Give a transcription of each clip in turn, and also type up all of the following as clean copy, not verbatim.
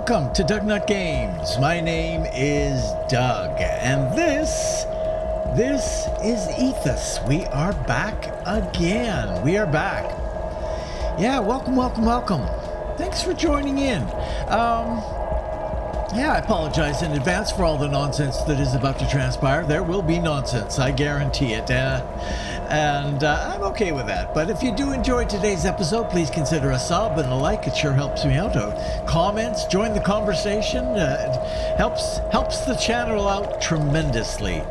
Welcome to DougNutGames. My name is Doug, and this is Aethus. We are back again. We are back. Yeah, welcome. Thanks for joining in. I apologize in advance for all the nonsense that is about to transpire. There will be nonsense, I guarantee it. And I'm okay with that. But if you do enjoy today's episode, please consider a sub and a like. It sure helps me out. Comments, join the conversation. It helps the channel out tremendously.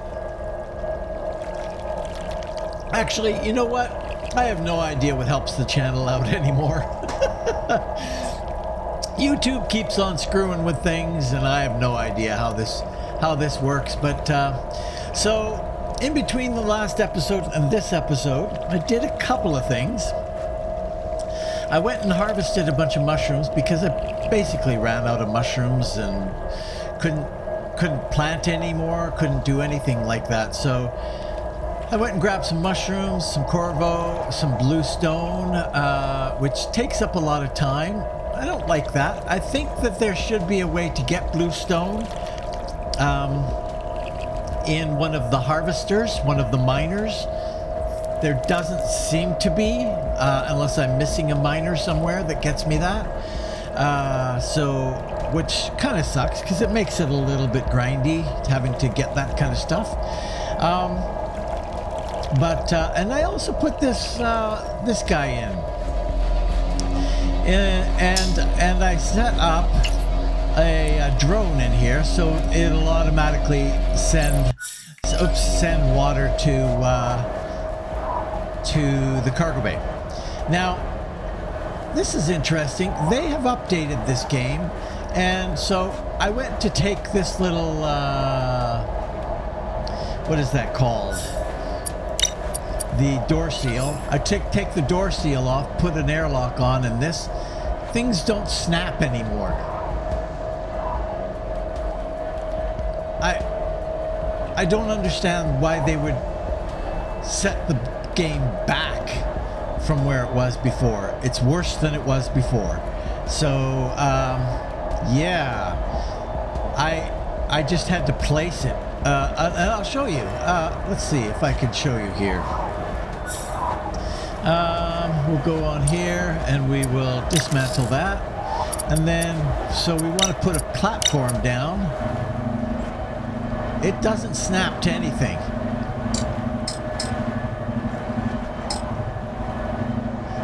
Actually, you know what? I have no idea what helps the channel out anymore. YouTube keeps on screwing with things, and I have no idea how this works. But so in between the last episode and this episode, I did a couple of things. I went and harvested a bunch of mushrooms because I basically ran out of mushrooms and couldn't plant anymore, couldn't do anything like that. So I went and grabbed some mushrooms, some corvo, some bluestone, which takes up a lot of time. I don't like that. I think that there should be a way to get bluestone in one of the harvesters, one of the miners. There doesn't seem to be, unless I'm missing a miner somewhere that gets me that. Which kind of sucks because it makes it a little bit grindy having to get that kind of stuff. And I also put this guy in. And I set up a drone in here, so it'll automatically send water to the cargo bay. Now, this is interesting. They have updated this game, and so I went to take this little what is that called? The door seal. I take the door seal off, put an airlock on, and things don't snap anymore. I don't understand why they would set the game back from where it was before. It's worse than it was before. So I just had to place it, and I'll show you. Let's see if I can show you here. We'll go on here and we will dismantle that. And then, so we want to put a platform down. It doesn't snap to anything.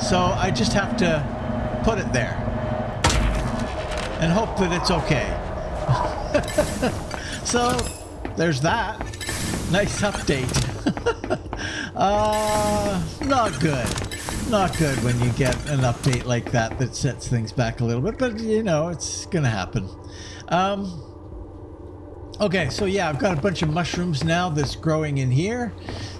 So I just have to put it there and hope that it's okay. So there's that. Nice update. Not good when you get an update like that sets things back a little bit, but you know, it's gonna happen. Okay, so yeah, I've got a bunch of mushrooms now that's growing in here.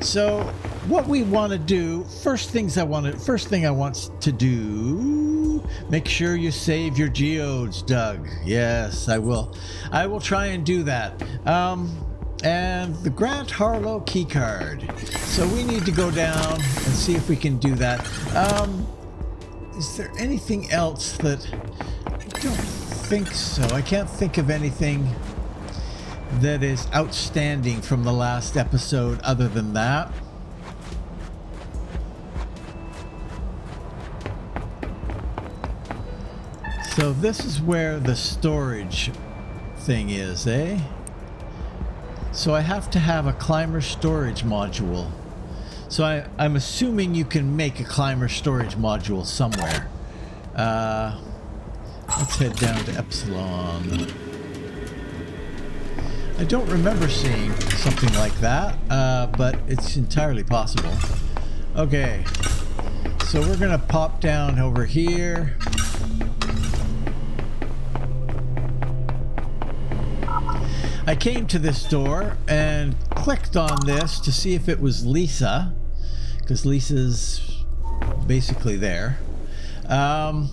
So what we want to do, first thing I want to do, make sure you save your geodes, Doug. Yes, I will try and do that. And the Grant Harlow keycard. So we need to go down and see if we can do that. Is there anything else that... I don't think so. I can't think of anything that is outstanding from the last episode other than that. So this is where the storage thing is, eh? So I have to have a climber storage module. So I'm assuming you can make a climber storage module somewhere. Let's head down to Epsilon. I don't remember seeing something like that, but it's entirely possible. Okay, so we're gonna pop down over here. I came to this door and clicked on this to see if it was Lisa, because Lisa's basically there, and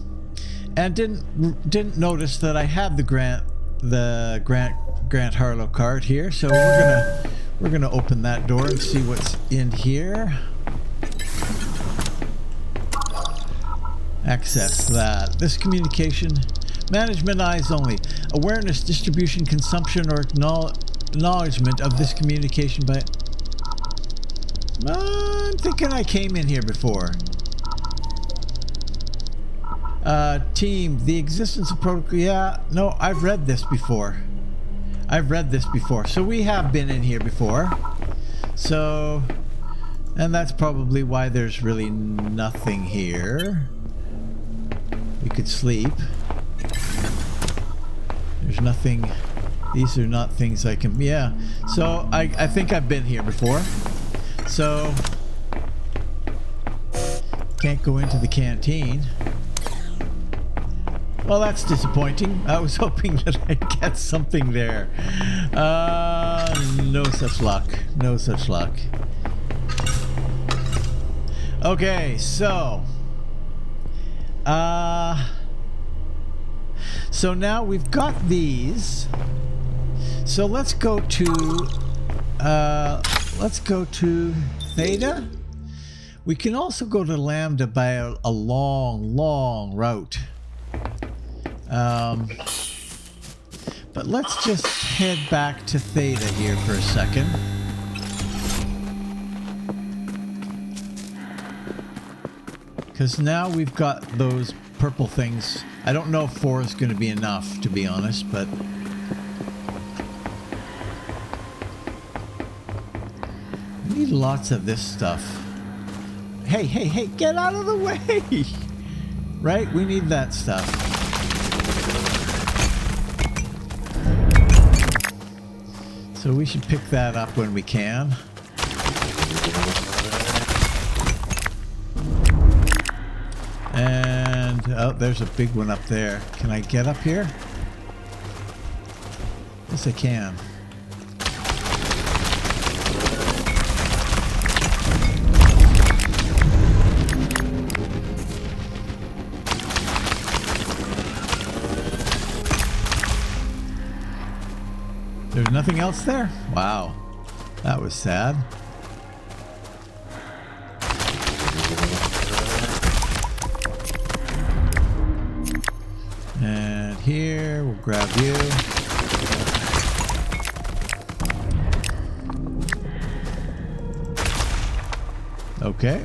didn't notice that I had the Grant Harlow card here. So we're gonna open that door and see what's in here. Access that. This communication Management eyes only. Awareness, distribution, consumption, or acknowledgement of this communication by... I'm thinking I came in here before. Team, the existence of protocol... Yeah, no, I've read this before. I've read this before. So we have been in here before. So... And that's probably why there's really nothing here. We could sleep. There's nothing... These are not things I can... Yeah. So I think I've been here before. So... Can't go into the canteen. Well, that's disappointing. I was hoping that I'd get something there. No such luck. No such luck. Okay, so... So now we've got these. So let's go to... Theta. We can also go to Lambda by a long, long route. But let's just head back to Theta here for a second. Because now we've got those purple things. I don't know if 4 is going to be enough, to be honest, but... We need lots of this stuff. Hey, hey, hey, get out of the way! Right? We need that stuff. So we should pick that up when we can. And, oh, there's a big one up there. Can I get up here? Yes, I can. There's nothing else there? Wow. That was sad. And here, we'll grab you. Okay.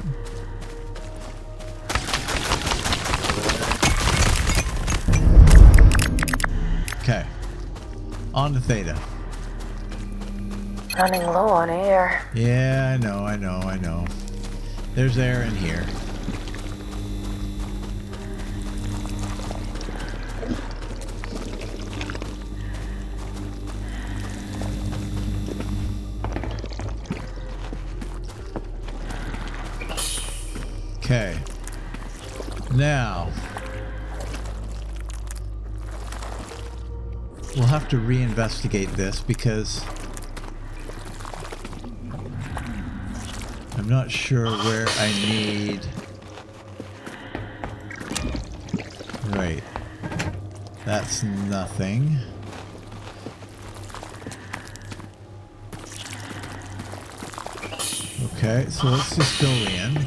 Okay. On to Theta. Running low on air. Yeah, I know. There's air in here. Okay. Now, we'll have to reinvestigate this because I'm not sure where I need... Right. That's nothing. Okay, so let's just go in.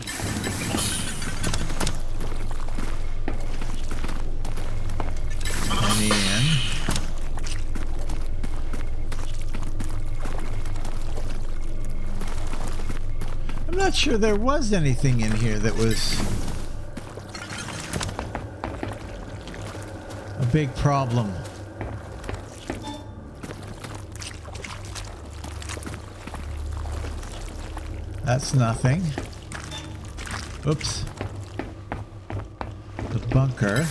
I'm not sure there was anything in here that was a big problem. That's nothing. Oops. The bunker.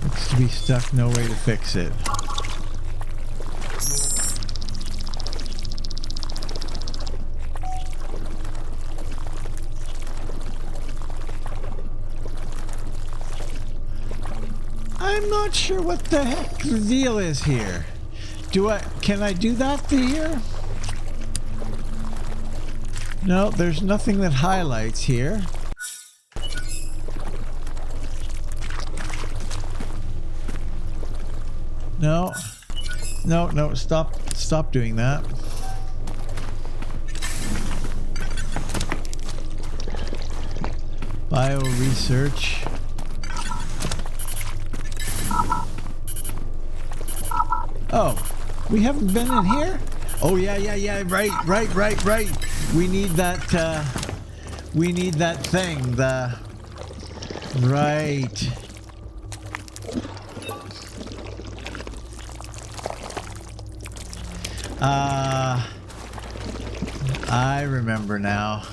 Looks to be stuck, no way to fix it. I'm not sure what the heck the deal is here. Can I do that here? No, there's nothing that highlights here. No, stop doing that. Bio research. Oh, we haven't been in here? Oh, yeah. Right. We need that thing. Right. I remember now.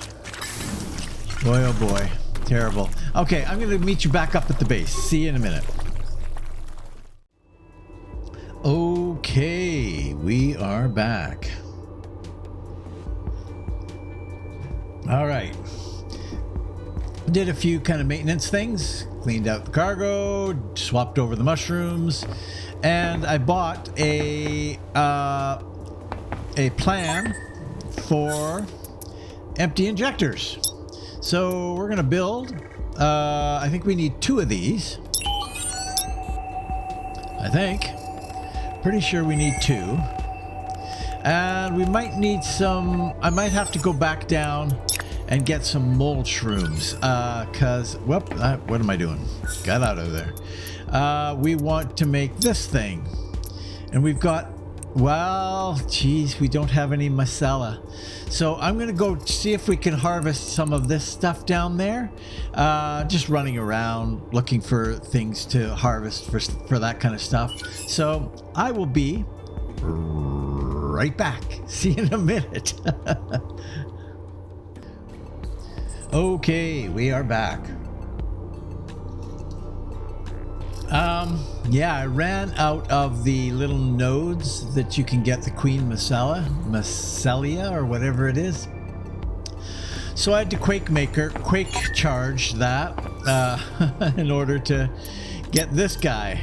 Boy, oh boy. Terrible. Okay, I'm going to meet you back up at the base. See you in a minute. Okay, we are back. All right. Did a few kind of maintenance things. Cleaned out the cargo, swapped over the mushrooms, and I bought a plan for empty injectors. So we're gonna build, I think we need 2 of these. I think. Pretty sure we need 2. And we might need some, I might have to go back down and get some mold shrooms. Cause, what am I doing? Got out of there. We want to make this thing. And we've got, well, geez, we don't have any macella. So I'm gonna go see if we can harvest some of this stuff down there. Just running around looking for things to harvest for that kind of stuff. So I will be right back. See you in a minute. Okay, we are back. Yeah, I ran out of the little nodes that you can get the Queen Macellia, or whatever it is. So I had to quake charge that in order to get this guy.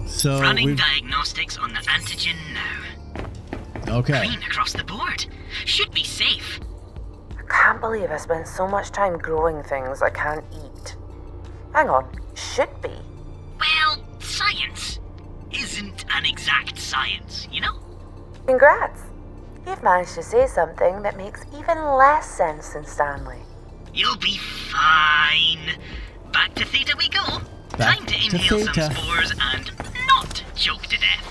So running diagnostics on the antigen now. Okay. Clean across the board. Should be safe. I can't believe I spent so much time growing things I can't eat. Hang on, should be. Well, science isn't an exact science, you know? Congrats. You've managed to say something that makes even less sense than Stanley. You'll be fine. Back to Theta we go. Time to inhale some spores and not choke to death.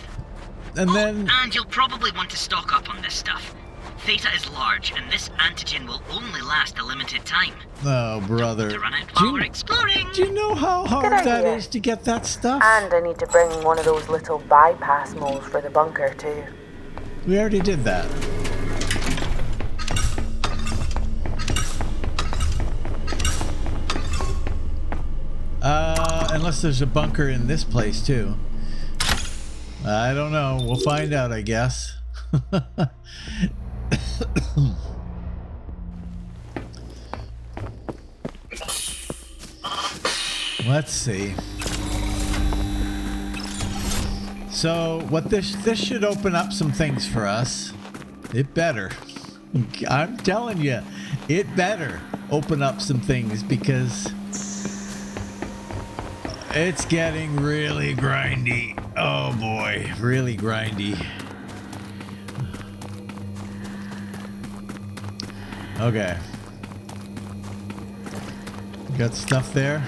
And then... And you'll probably want to stock up on this stuff. Theta is large, and this antigen will only last a limited time. Oh, brother. To run out while we're exploring. Do you know how hard that is to get that stuff? And I need to bring one of those little bypass molds for the bunker, too. We already did that. Unless there's a bunker in this place, too. I don't know. We'll find out, I guess. Let's see. So, what this should open up some things for us. It better. I'm telling you, it better open up some things because it's getting really grindy. Oh boy, really grindy. Okay. Got stuff there.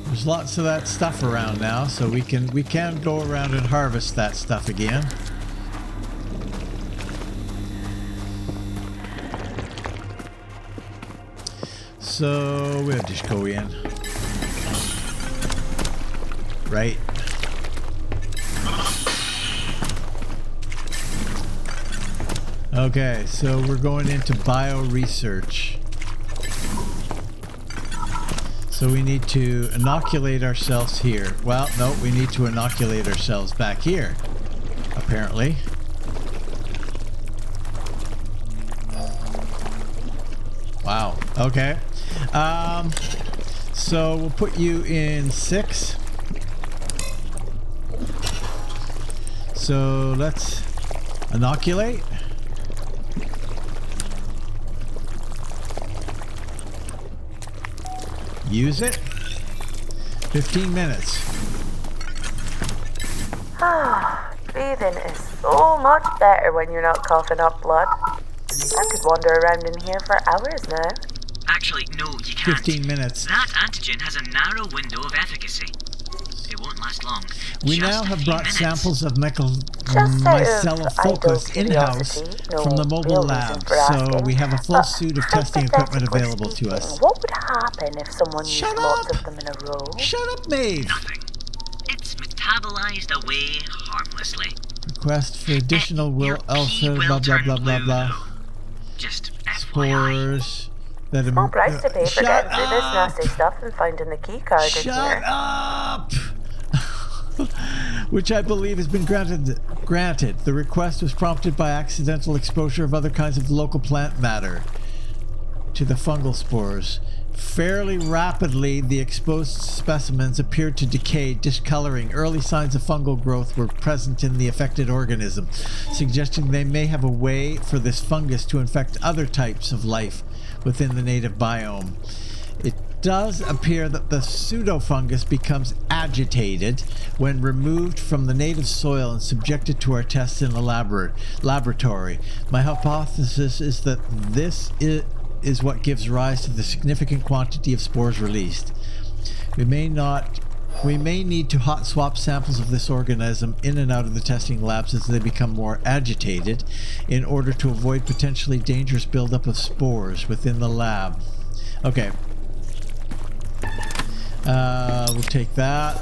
There's lots of that stuff around now, so we can go around and harvest that stuff again. So we'll just go in. Right. Okay, so we're going into bio research. So we need to inoculate ourselves here. Well, no, we need to inoculate ourselves back here, apparently. Wow, okay. So we'll put you in 6. So let's inoculate. Use it. 15 minutes. Breathing is So much better when you're not coughing up blood. I could wander around in here for hours now. Actually, no, you can't. 15 minutes. That antigen has a narrow window of efficacy. It won't last long. We Just now a have few brought minutes. samples of Just out micellar of focus idle in-house curiosity, no from the mobile real reason lab, for so asking, we have a full but suit of testing equipment hypothetically available to us. speaking, what would happen if someone used Shut lots up! of them in a row? Shut up, Maeve! Nothing. It's metabolized away harmlessly. Request for additional Your will pee also will blah blah turn blah blah blue, blah. though. Just FYI. Spores that Small price to pay for Shut getting through this up! nasty stuff and finding the key card in Shut here. up! Which I believe has been granted. The request was prompted by accidental exposure of other kinds of local plant matter to the fungal spores. Fairly rapidly, the exposed specimens appeared to decay, discoloring. Early signs of fungal growth were present in the affected organism, suggesting they may have a way for this fungus to infect other types of life within the native biome. It does appear that the pseudofungus becomes agitated when removed from the native soil and subjected to our tests in a laboratory. My hypothesis is that this is what gives rise to the significant quantity of spores released. We may need to hot swap samples of this organism in and out of the testing labs as they become more agitated in order to avoid potentially dangerous buildup of spores within the lab. Okay. We'll take that.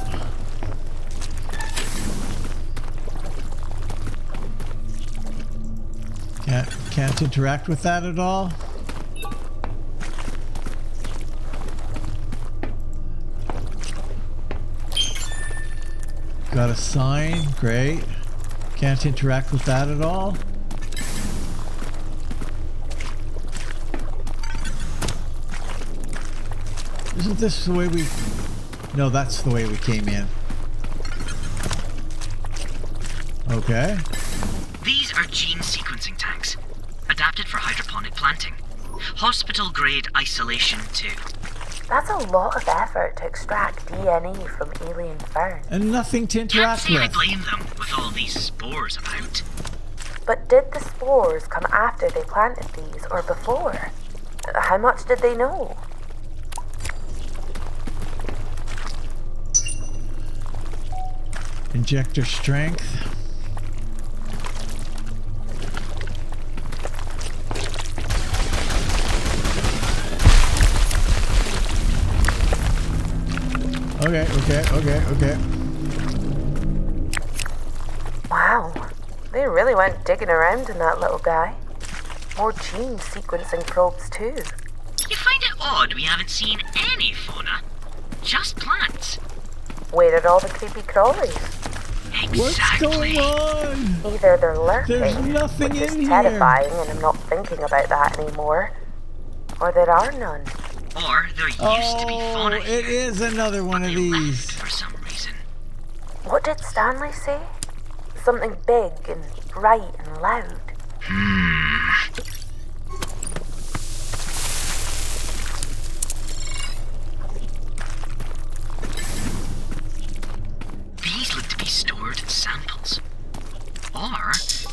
Can't interact with that at all. Got a sign, great. Can't interact with that at all. Isn't this the way we... No, that's the way we came in. Okay. These are gene sequencing tanks, adapted for hydroponic planting. Hospital-grade isolation too. That's a lot of effort to extract DNA from alien ferns. And nothing to Can't interact say I with. blame them with all these spores about. But did the spores come after they planted these or before? How much did they know? Injector strength. Okay. Wow, they really went digging around in that little guy. More gene sequencing probes too. You find it odd we haven't seen any fauna? Just plants. Where did all the creepy crawlies? What's Exactly. going on? Either they're lurking, There's nothing which is in here. terrifying and I'm not thinking about that anymore, or there are none. Or there used to be fauna Oh, here, it is another one but of they left these. for some reason. What did Stanley say? Something big and bright and loud. These look to be stored samples. Or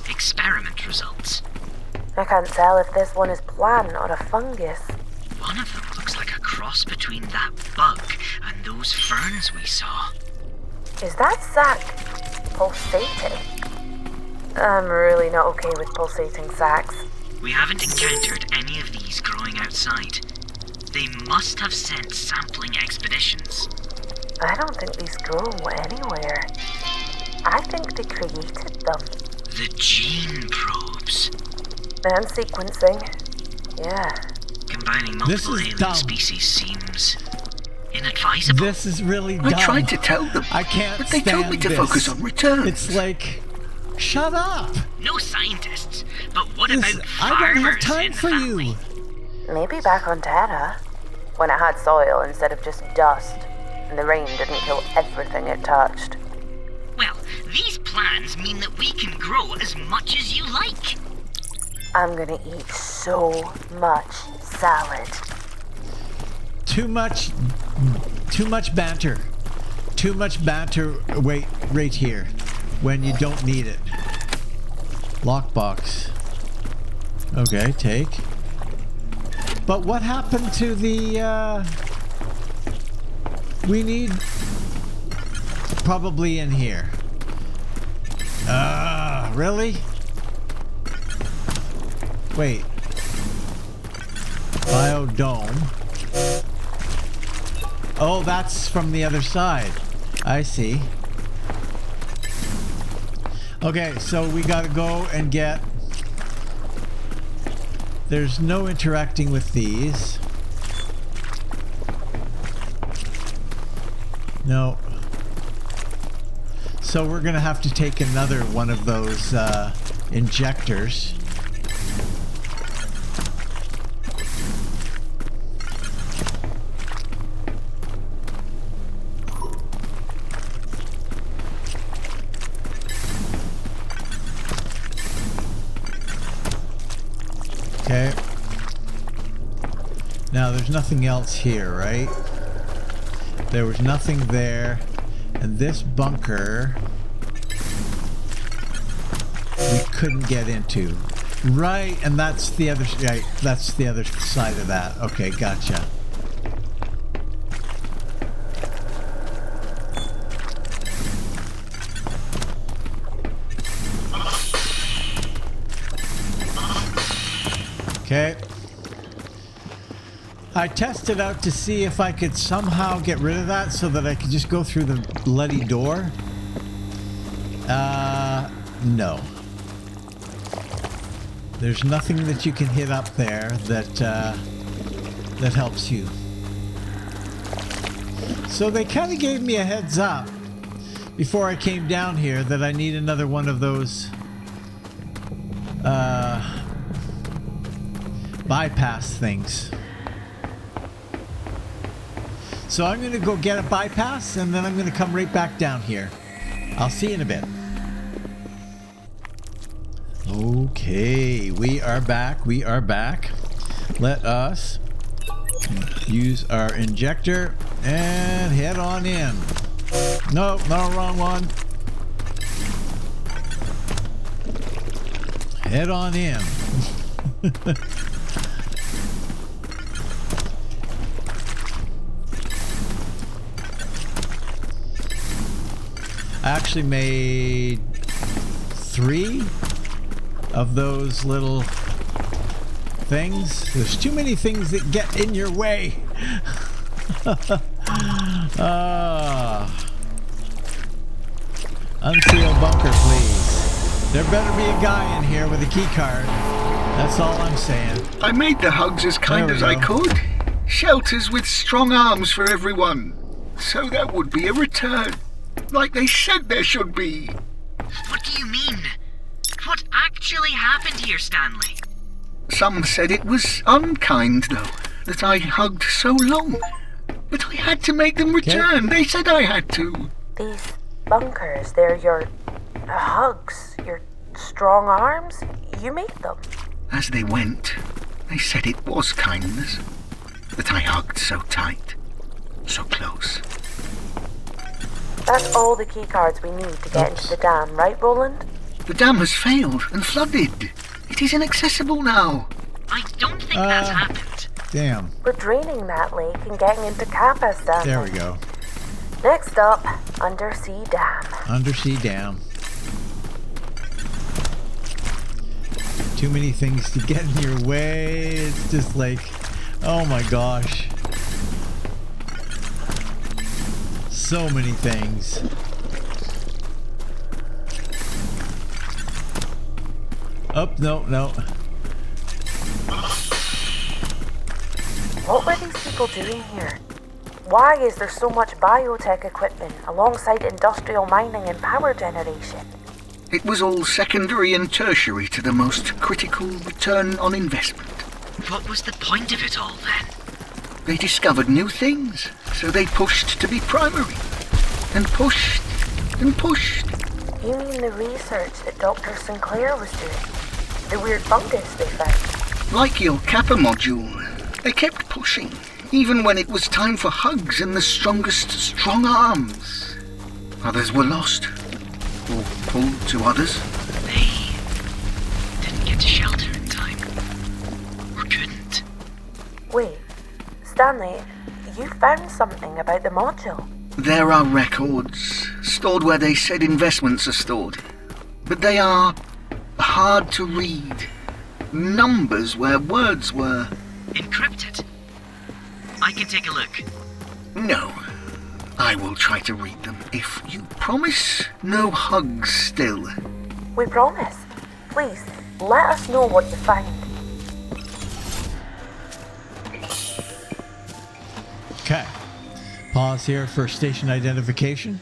experiment results. I can't tell if this one is plant or a fungus. One of them looks like a cross between that bug and those ferns we saw. Is that sac pulsating? I'm really not okay with pulsating sacs. We haven't encountered any of these growing outside. They must have sent sampling expeditions. I don't think these grow anywhere. I think they created them. The gene probes. And sequencing. Yeah. Combining This multiple is alien dumb. species seems inadvisable. This is really I dumb. tried to tell them, I can't but they stand told me to this. focus on returns. It's like, shut up. No scientists, but what This- about I farmers don't have time in the for family? you. Maybe back on Terra, when it had soil instead of just dust, and the rain didn't kill everything it touched. Well, these plans mean that we can grow as much as you like. I'm gonna eat so much salad. Too much banter. Too much banter right here when you don't need it. Lockbox. Okay, take. But what happened to the, we need... Probably in here. Really? Wait. Biodome. Oh, that's from the other side. I see. Okay, so we gotta go and get... There's no interacting with these. No. So we're gonna have to take another one of those injectors. Okay. Now there's nothing else here, right? There was nothing there. And this bunker we couldn't get into. Right, and that's the other that's the other side of that. Okay, gotcha. Okay. I tested out to see if I could somehow get rid of that so that I could just go through the bloody door. No. There's nothing that you can hit up there that that helps you. So they kind of gave me a heads up before I came down here that I need another one of those bypass things. So I'm going to go get a bypass, and then I'm going to come right back down here. I'll see you in a bit. Okay, we are back. We are back. Let us use our injector and head on in. No, wrong one. Head on in. I actually made 3 of those little things. There's too many things that get in your way. Unseal bunker, please. There better be a guy in here with a key card. That's all I'm saying. I made the hugs as kind as I could. Shelters with strong arms for everyone. So there would be a return. Like they said there should be. What do you mean? What actually happened here, Stanley? Some said it was unkind, though, that I hugged so long. But I had to make them return. Okay. They said I had to. These bunkers, they're your hugs, your strong arms? You made them. As they went, they said it was kindness. That I hugged so tight, so close. That's all the key cards we need to get into the dam, right, Roland? The dam has failed and flooded. It is inaccessible now. I don't think that's happened. Damn. We're draining that lake and getting into Kappa's dam. There we go. Next up, undersea dam. Undersea dam. Too many things to get in your way. It's just like, oh my gosh. So many things. Oh, no. What were these people doing here? Why is there so much biotech equipment alongside industrial mining and power generation? It was all secondary and tertiary to the most critical return on investment. What was the point of it all then? They discovered new things, so they pushed to be primary. And pushed and pushed. You mean the research that Dr. Sinclair was doing? The weird fungus they found? Like your Kappa module, they kept pushing, even when it was time for hugs and the strongest strong arms. Others were lost, or pulled to others. Stanley, you found something about the module. There are records stored where they said investments are stored, but they are hard to read. Numbers where words were Encrypted? I can take a look. no. I will try to read them if you promise no hugs still. We promise. Please, let us know what you find. Okay. Pause here for station identification.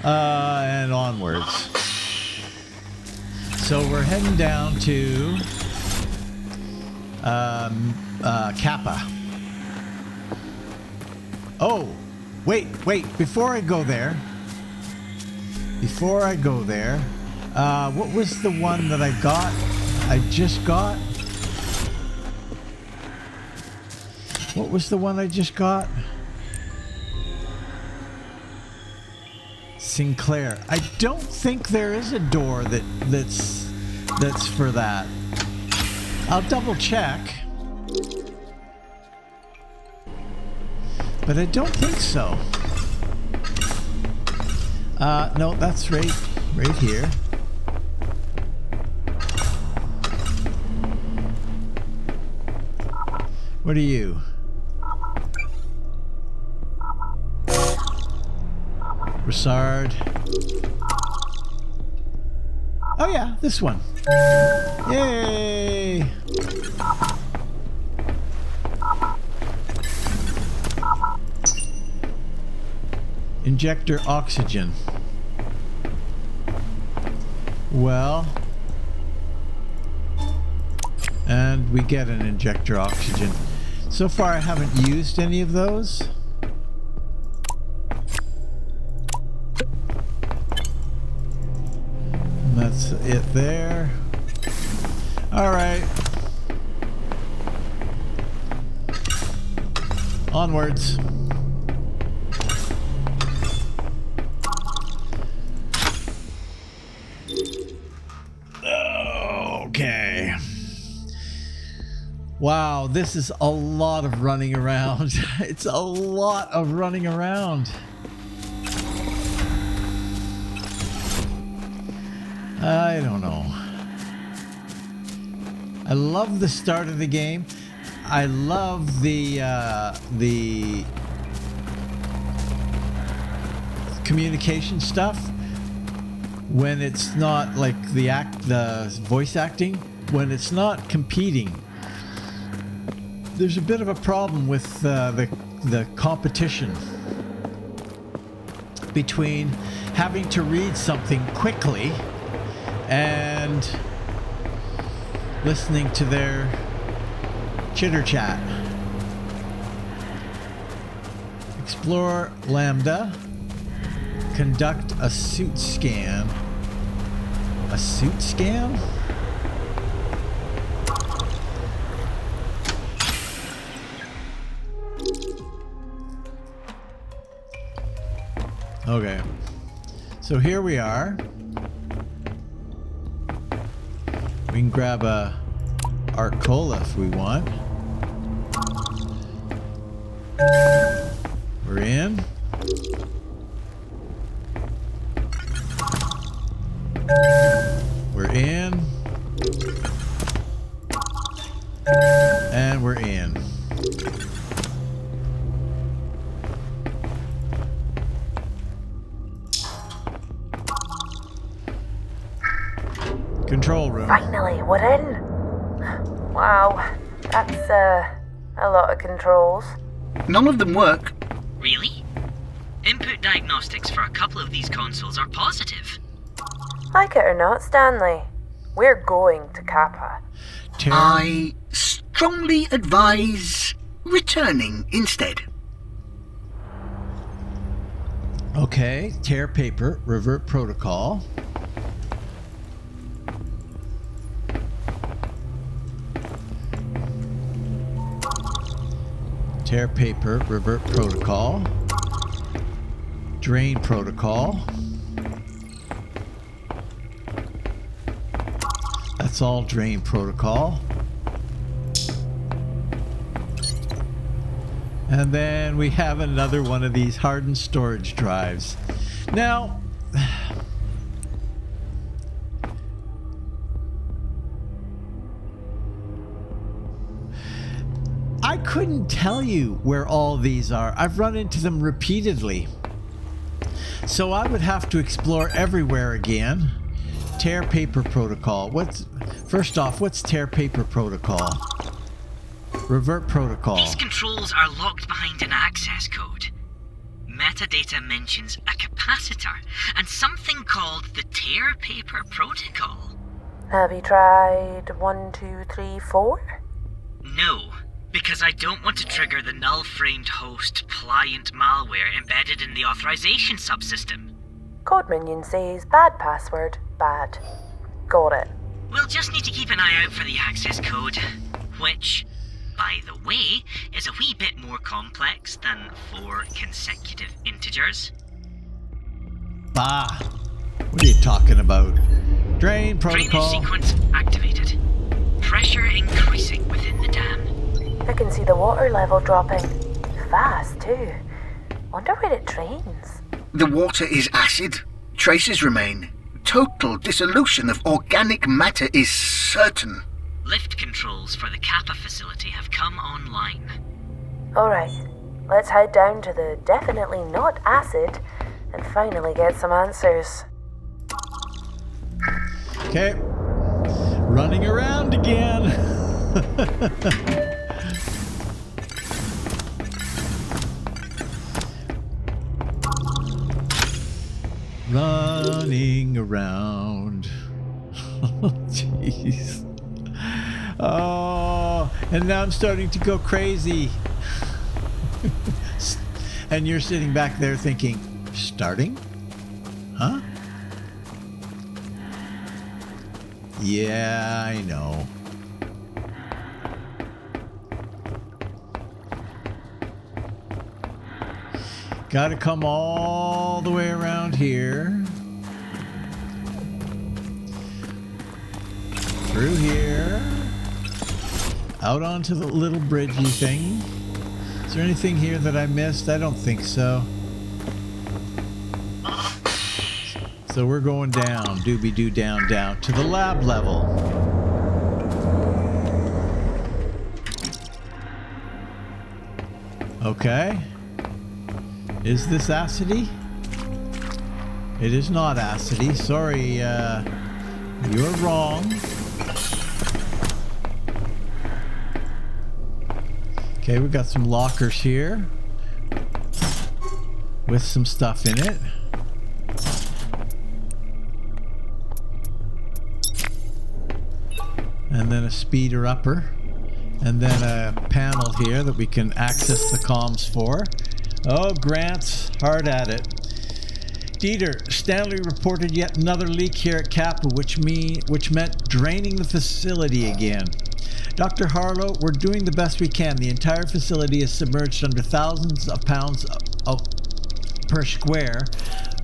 And onwards. So we're heading down to Kappa. Oh, wait, before I go there, what was the one that I just got? What was the one I just got? Sinclair. I don't think there is a door that's for that. I'll double check. But I don't think so. No, that's right here. What are you? Broussard. Oh yeah, this one. Yay! Injector oxygen. Well, and we get an injector oxygen. So far I haven't used any of those. And that's it there. All right. Onwards. Okay. Wow, this is a lot of running around. It's a lot of running around. I don't know. I love the start of the game. I love the communication stuff when it's not like the voice acting, when it's not competing. There's a bit of a problem with the competition between having to read something quickly and listening to their chitter chat. Explore Lambda. Conduct a suit scan. A suit scan? Okay. So here we are. We can grab a Art Cola if we want. We're in. We're in. And we're in. Control room. Finally, we're in. Wow, that's a lot of controls. None of them work. Really? Input diagnostics for a couple of these consoles are positive. Like it or not, Stanley, we're going to Kappa. I strongly advise returning instead. Okay, tear paper, revert protocol. Tear paper, revert protocol. Drain protocol. That's all drain protocol. And then we have another one of these hardened storage drives. Now, I couldn't tell you where all these are. I've run into them repeatedly. So I would have to explore everywhere again. Tear paper protocol. First off, what's tear paper protocol? Revert protocol. These controls are locked behind an access code. Metadata mentions a capacitor and something called the tear paper protocol. Have you tried 1, 2, 3, 4? No, because I don't want to trigger the null-framed host client malware embedded in the authorization subsystem. Code minion says bad password, bad. Got it. We'll just need to keep an eye out for the access code, which, by the way, is a wee bit more complex than 4 consecutive integers. Bah! What are you talking about? Drain protocol. Drainage sequence activated. Pressure increasing within the dam. I can see the water level dropping. Fast, too. Wonder where it drains. The water is acid. Traces remain. Total dissolution of organic matter is certain. Lift controls for the Kappa facility have come online. Alright, let's head down to the definitely not acid and finally get some answers. Okay. Running around again. Running around. Jeez. Oh, and now I'm starting to go crazy. And you're sitting back there thinking, starting? Huh? Yeah, I know. Gotta come all the way around here. Through here. Out onto the little bridgey thing. Is there anything here that I missed? I don't think so. So we're going down, doobie-doo, down, down to the lab level. Okay. Is this acidy? It is not acidy. Sorry, you're wrong. Okay, we got some lockers here with some stuff in it. And then a speeder upper. And then a panel here that we can access the comms for. Oh, Grant's hard at it. Dieter, Stanley reported yet another leak here at Kappa, which meant draining the facility again. Dr. Harlow, we're doing the best we can. The entire facility is submerged under thousands of pounds per square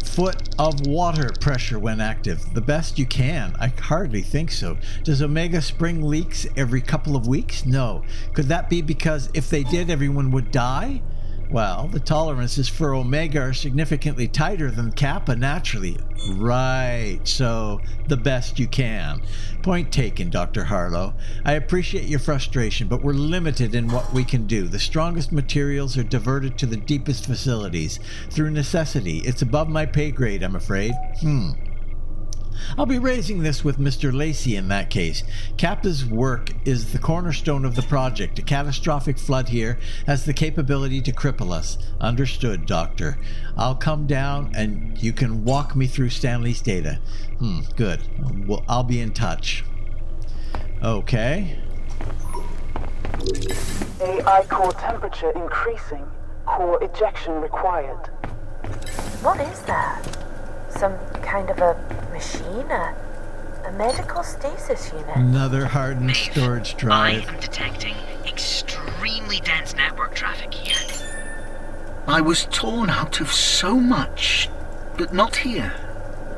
foot of water pressure when active. The best you can? I hardly think so. Does Omega spring leaks every couple of weeks? No. Could that be because if they did, everyone would die? Well, the tolerances for Omega are significantly tighter than Kappa naturally. Right, so the best you can. Point taken, Dr. Harlow. I appreciate your frustration, but we're limited in what we can do. The strongest materials are diverted to the deepest facilities. Through necessity. It's above my pay grade, I'm afraid. I'll be raising this with Mr. Lacey in that case. Kappa's work is the cornerstone of the project. A catastrophic flood here has the capability to cripple us. Understood, Doctor. I'll come down and you can walk me through Stanley's data. Good. Well, I'll be in touch. Okay. AI core temperature increasing. Core ejection required. What is that? Some kind of a machine? A medical stasis unit? Another hardened storage drive. I am detecting extremely dense network traffic here. I was torn out of so much, but not here.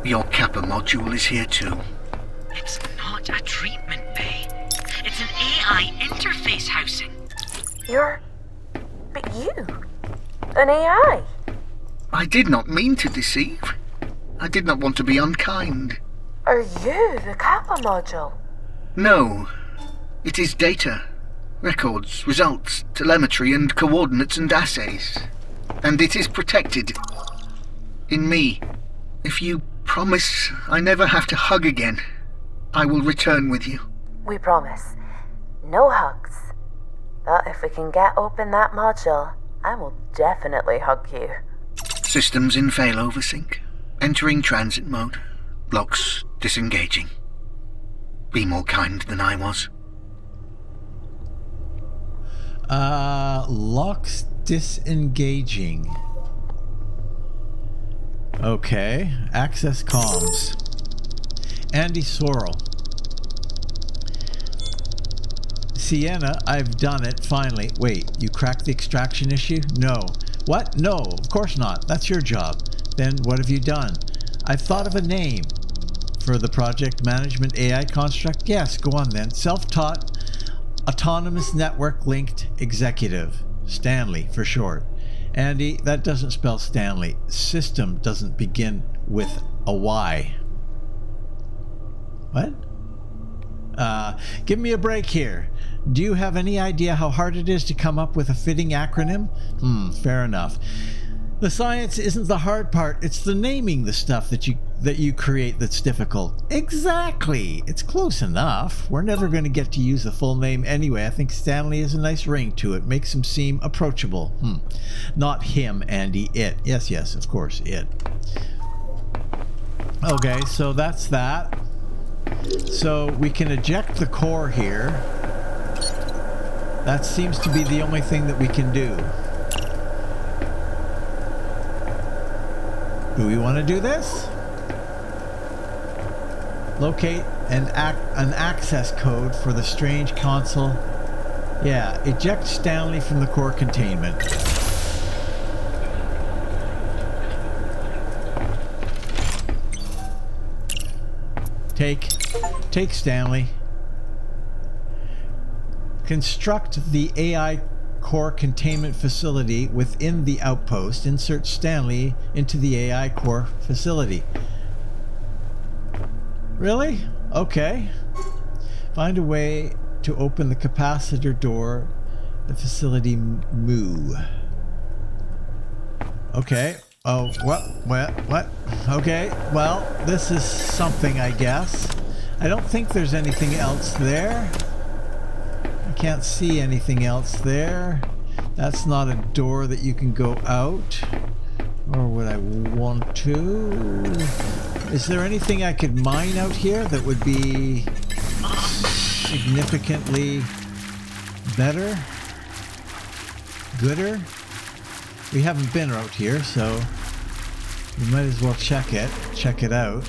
Your Kappa module is here too. It's not a treatment bay. It's an AI interface housing. You're But you? An AI? I did not mean to deceive. I did not want to be unkind. Are you the Kappa module? No. It is data. Records, results, telemetry, and coordinates and assays. And it is protected. In me. If you promise I never have to hug again, I will return with you. We promise. No hugs. But if we can get open that module, I will definitely hug you. Systems in failover sync. Entering transit mode. Locks disengaging. Be more kind than I was. Locks disengaging. Okay. Access comms. Andy Sorrell. Sienna, I've done it, finally. Wait, you cracked the extraction issue? No. What? No, of course not. That's your job. Then what have you done? I've thought of a name for the project management AI construct. Yes, go on then. Self-taught, autonomous network linked executive. Stanley, for short. Andy, that doesn't spell Stanley. System doesn't begin with a Y. What? Give me a break here. Do you have any idea how hard it is to come up with a fitting acronym? Fair enough. The science isn't the hard part. It's the naming the stuff that you create that's difficult. Exactly. It's close enough. We're never going to get to use the full name anyway. I think Stanley has a nice ring to it. Makes him seem approachable. Not him, Andy. It. Yes, of course, it. Okay, so that's that. So we can eject the core here. That seems to be the only thing that we can do. Do we want to do this? Locate an access code for the strange console. Yeah, eject Stanley from the core containment. Take Stanley. Construct the AI core containment facility within the outpost. Insert Stanley into the AI core facility. Really? Okay. Find a way to open the capacitor door. The facility moo. Okay. Oh, what? Okay, well, this is something, I guess. I don't think there's anything else there. I can't see anything else there. That's not a door that you can go out. Or would I want to? Is there anything I could mine out here that would be significantly better? Gooder? We haven't been out here, so we might as well check it out.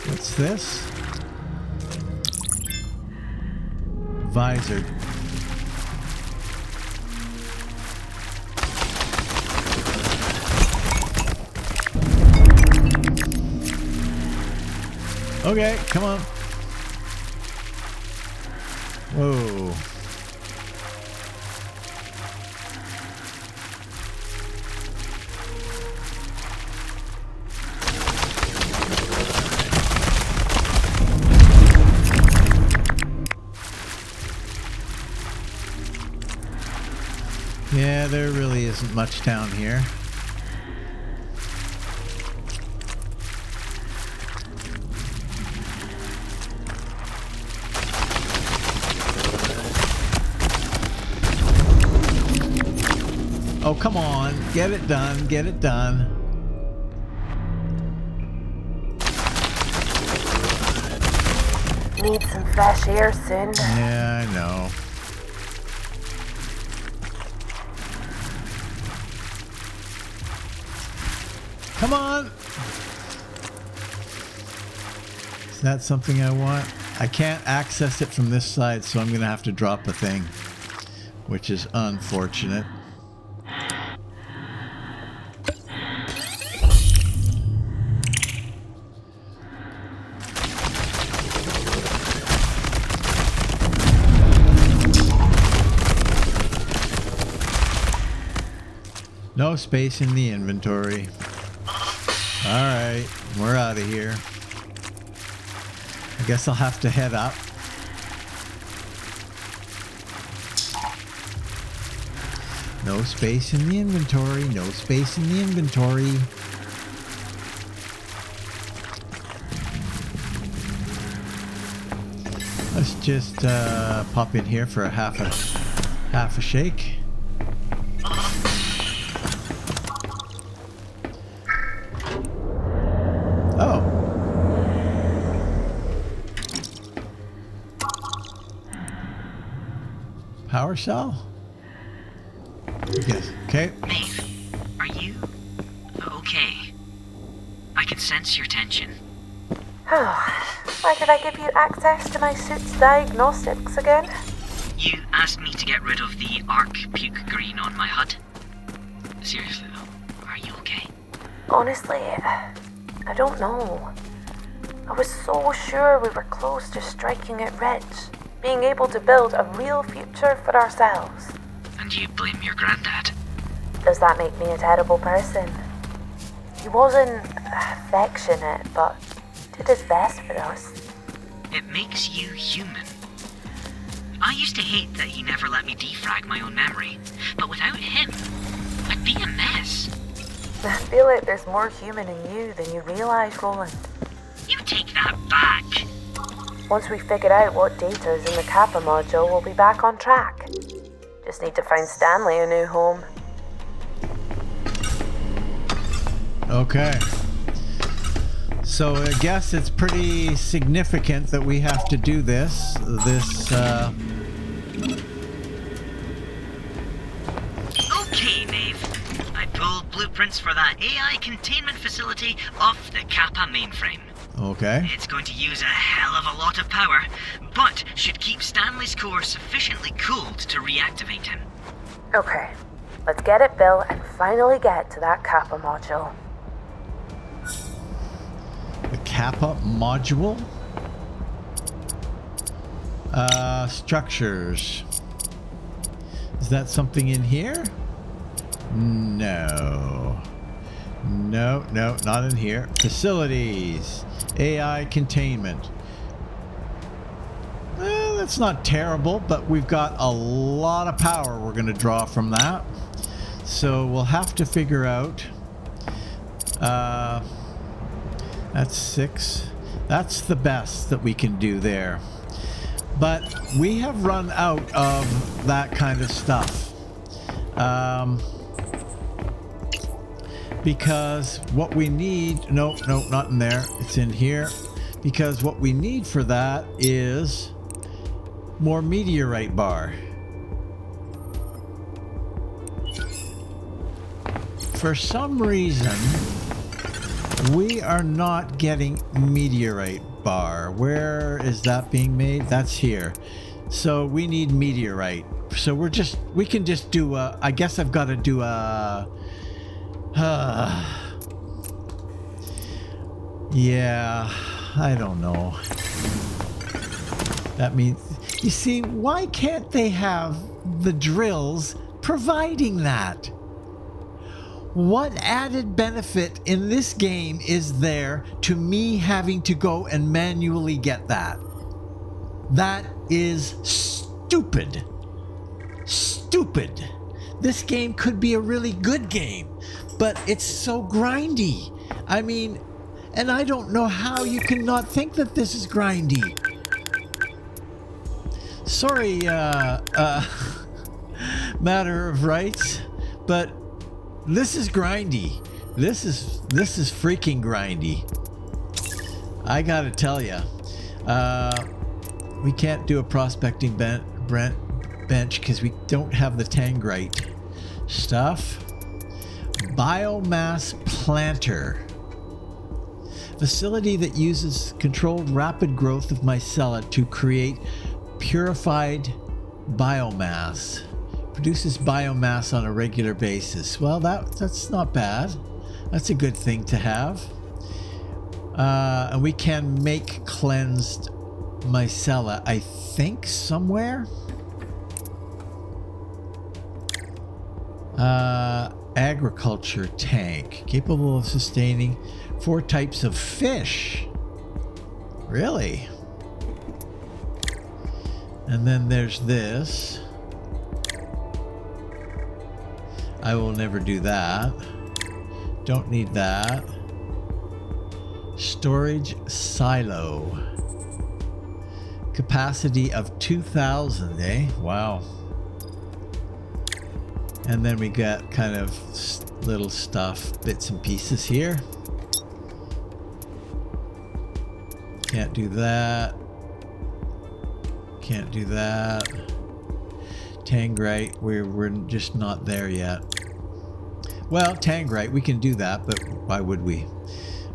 What's this? Visor. Okay, come on. Whoa. Yeah, there really isn't much down here. Oh, come on. Get it done. Get it done. Need some fresh air soon. Yeah, I know. Come on. Is that something I want? I can't access it from this side, so I'm going to have to drop a thing, which is unfortunate. No space in the inventory. Alright, we're out of here. I guess I'll have to head up. No space in the inventory. No space in the inventory. Let's just pop in here for a half a shake. Oh. Power cell? Yes. Okay. Maeve, are you okay? I can sense your tension. Why did I give you access to my suit's diagnostics again? You asked me to get rid of the arc puke green on my HUD. Seriously though, are you okay? Honestly, I don't know. I was so sure we were close to striking it rich, being able to build a real future for ourselves. And you blame your granddad? Does that make me a terrible person? He wasn't affectionate, but did his best for us. It makes you human. I used to hate that he never let me defrag my own memory, but without him, I'd be a mess. I feel like there's more human in you than you realize, Roland. You take that back. Once we figure out what data is in the Kappa module, we'll be back on track. Just need to find Stanley a new home. Okay. So I guess it's pretty significant that we have to do this. Okay, Maeve. I pulled blueprints for that AI containment facility off the Kappa mainframe. Okay. It's going to use a hell of a lot of power, but should keep Stanley's core sufficiently cooled to reactivate him. Okay, let's get it built and finally get to that Kappa module. The Kappa module. Structures. Is that something in here? No. No, not in here. Facilities. AI containment. That's not terrible, but we've got a lot of power we're going to draw from that. So we'll have to figure out... that's 6. That's the best that we can do there. But we have run out of that kind of stuff. Because what we need... No, not in there. It's in here. Because what we need for that is more meteorite bar. For some reason, we are not getting meteorite bar. Where is that being made? That's here. So we need meteorite. So we can just do a... I guess I've got to do a... yeah, I don't know. That means... You see, why can't they have the drills providing that? What added benefit in this game is there to me having to go and manually get that? That is stupid. Stupid. This game could be a really good game, but it's so grindy. I mean, and I don't know how you can not think that this is grindy. Sorry, matter of rights, but this is grindy. This is freaking grindy. I gotta tell you, we can't do a prospecting bench because we don't have the tangrite stuff. Biomass planter. Facility that uses controlled rapid growth of mycella to create purified biomass. Produces biomass on a regular basis. Well, that's not bad. That's a good thing to have. And we can make cleansed mycella, I think, somewhere. Agriculture tank. Capable of sustaining 4 types of fish. Really? And then there's this. I will never do that. Don't need that. Storage silo. Capacity of 2,000, eh? Wow. And then we got kind of little stuff, bits and pieces here. Can't do that. Can't do that. Tangrite, we're just not there yet. Well, Tangrite, we can do that, but why would we?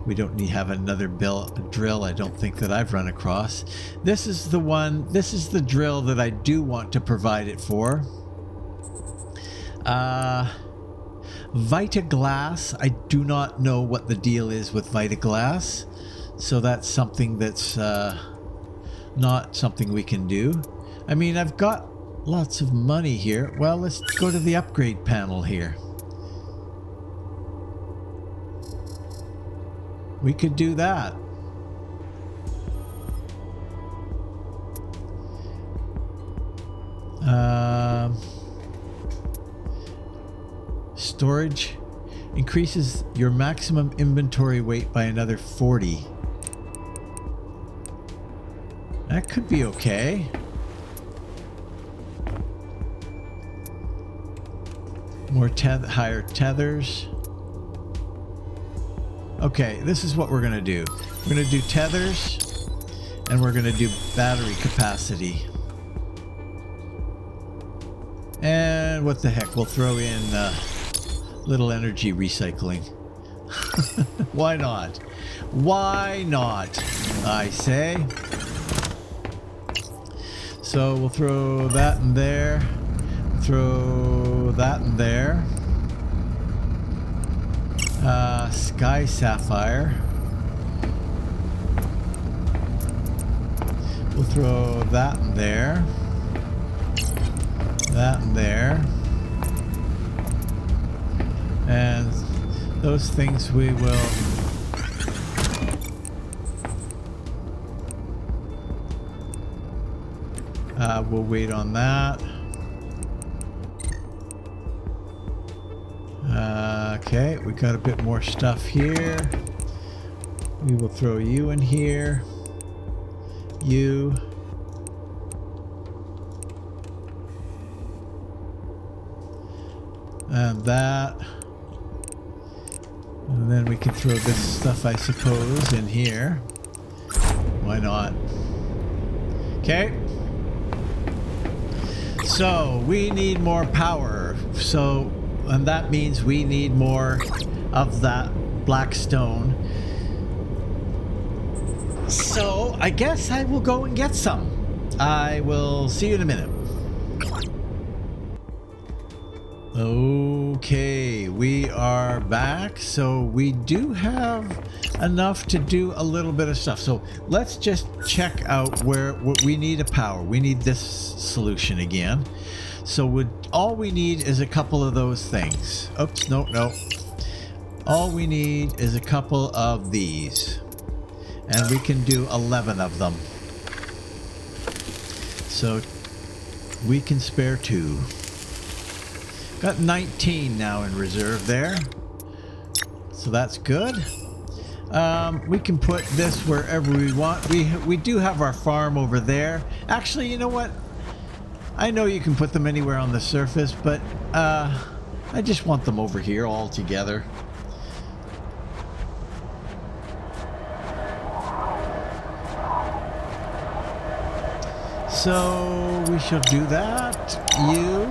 We don't need to have another drill, I don't think, that I've run across. This is the one, this is the drill that I do want to provide it for. Vitaglass, I do not know what the deal is with Vitaglass. So that's something that's not something we can do. I mean, I've got lots of money here. Well, let's go to the upgrade panel here. We could do that. Storage increases your maximum inventory weight by another 40. That could be okay. More higher tethers. Okay, this is what we're gonna do. We're gonna do tethers, and we're gonna do battery capacity. And what the heck, we'll throw in little energy recycling. Why not? Why not, I say. So we'll throw that in there. Throw that in there. Sky Sapphire. We'll throw that in there. That in there. And those things we will we'll wait on that. Okay, we got a bit more stuff here. We will throw you in here. You. And that. And then we can throw this stuff, I suppose, in here. Why not? Okay. So we need more power. So, and that means we need more of that black stone. So I guess I will go and get some. I will see you in a minute. Okay, we are back. So we do have enough to do a little bit of stuff. So let's just check out what we need a power. We need this solution again. So all we need is a couple of those things. Oops, no. All we need is a couple of these. And we can do 11 of them. So we can spare 2. Got 19 now in reserve there. So that's good. We can put this wherever we want. We do have our farm over there. Actually, you know what? I know you can put them anywhere on the surface, but I just want them over here all together. So we shall do that. You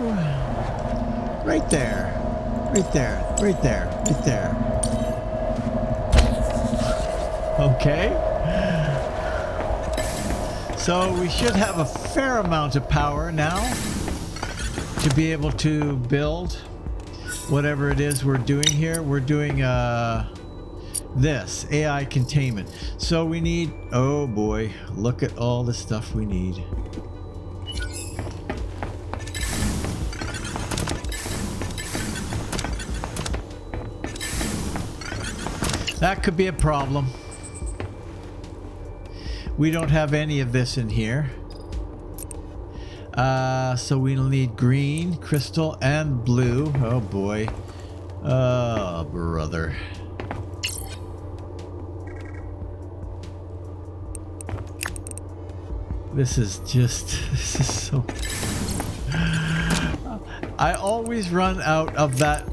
right there. Right there. Right there. Right there. Okay. So we should have a fair amount of power now to be able to build whatever it is we're doing here. We're doing this AI containment. So we need, oh boy, look at all the stuff we need. That could be a problem. We don't have any of this in here. So we'll need green, crystal, and blue. Oh boy. Oh, brother. This is so... I always run out of that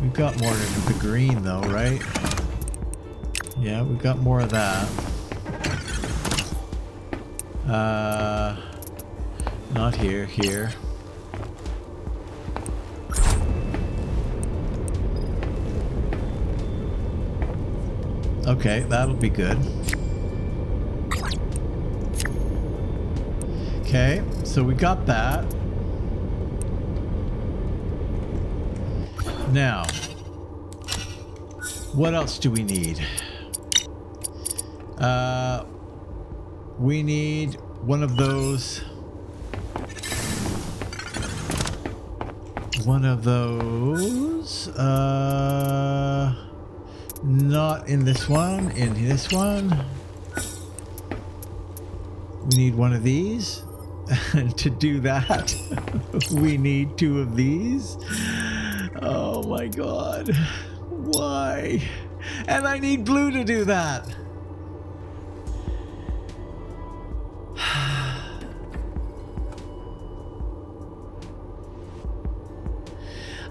we've got more of the green though, right? Yeah, we've got more of that. Not here, here. Okay, that'll be good. Okay, so we got that. Now, what else do we need? We need one of those. One of those. Not in this one. In this one. We need one of these. And to do that, we need two of these. Oh my god. Why? And I need blue to do that.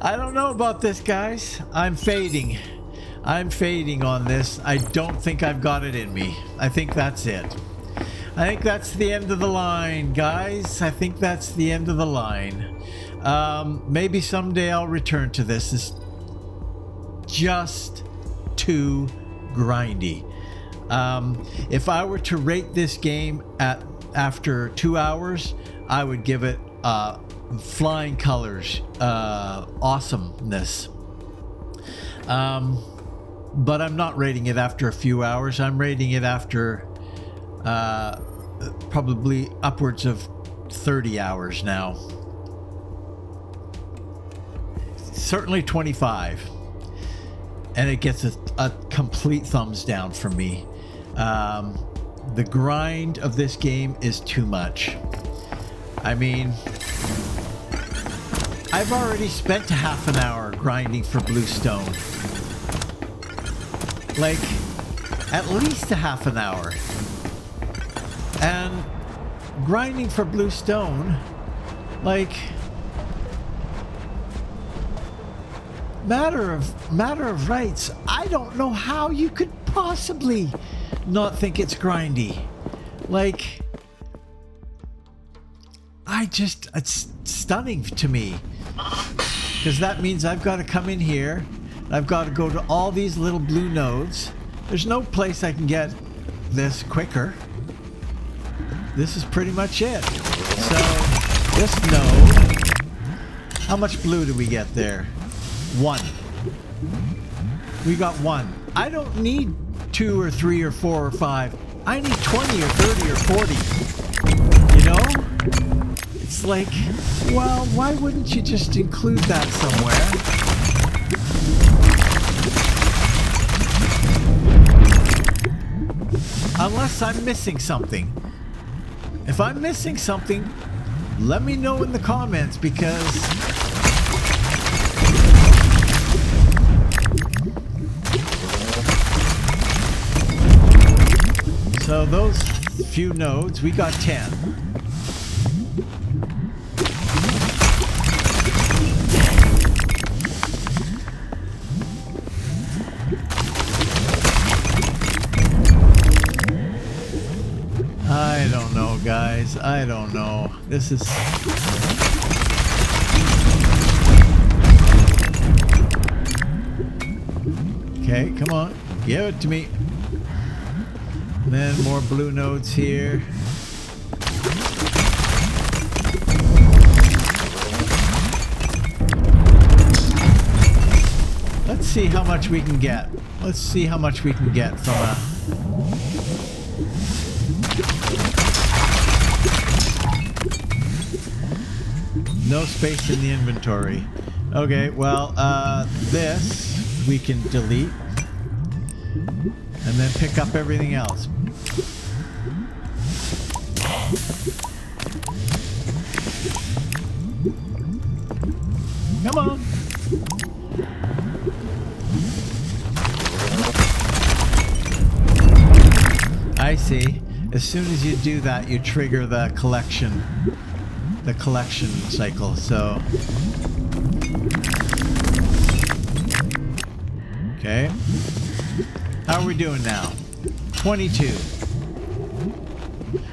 I don't know about this, guys. I'm fading. I'm fading on this. I don't think I've got it in me. I think that's it. I think that's the end of the line, guys. I think that's the end of the line. Maybe someday I'll return to this. It's just too grindy. If I were to rate this game after 2 hours, I would give it flying colors, awesomeness. But I'm not rating it after a few hours. I'm rating it after probably upwards of 30 hours now. Certainly 25. And it gets a complete thumbs down from me. The grind of this game is too much. I mean, I've already spent half an hour grinding for bluestone. Like, at least a half an hour. And grinding for bluestone, like, matter of rights, I don't know how you could possibly not think it's grindy. Like, it's stunning to me. Because that means I've got to come in here, I've got to go to all these little blue nodes. There's no place I can get this quicker. This is pretty much it. So, this node, how much blue do we get there? 1. We got 1. I don't need 2 or 3 or 4 or 5. I need 20 or 30 or 40. You know? It's like, well, why wouldn't you just include that somewhere? Unless I'm missing something. If I'm missing something, let me know in the comments, because so those few nodes, we got 10. I don't know, guys. I don't know. This is... Okay, come on. Give it to me. And then more blue nodes here. Let's see how much we can get. Let's see how much we can get from a... No space in the inventory. Okay, well, this we can delete. And then pick up everything else. Come on. I see. As soon as you do that, you trigger the collection cycle. So, okay. How are we doing now? 22.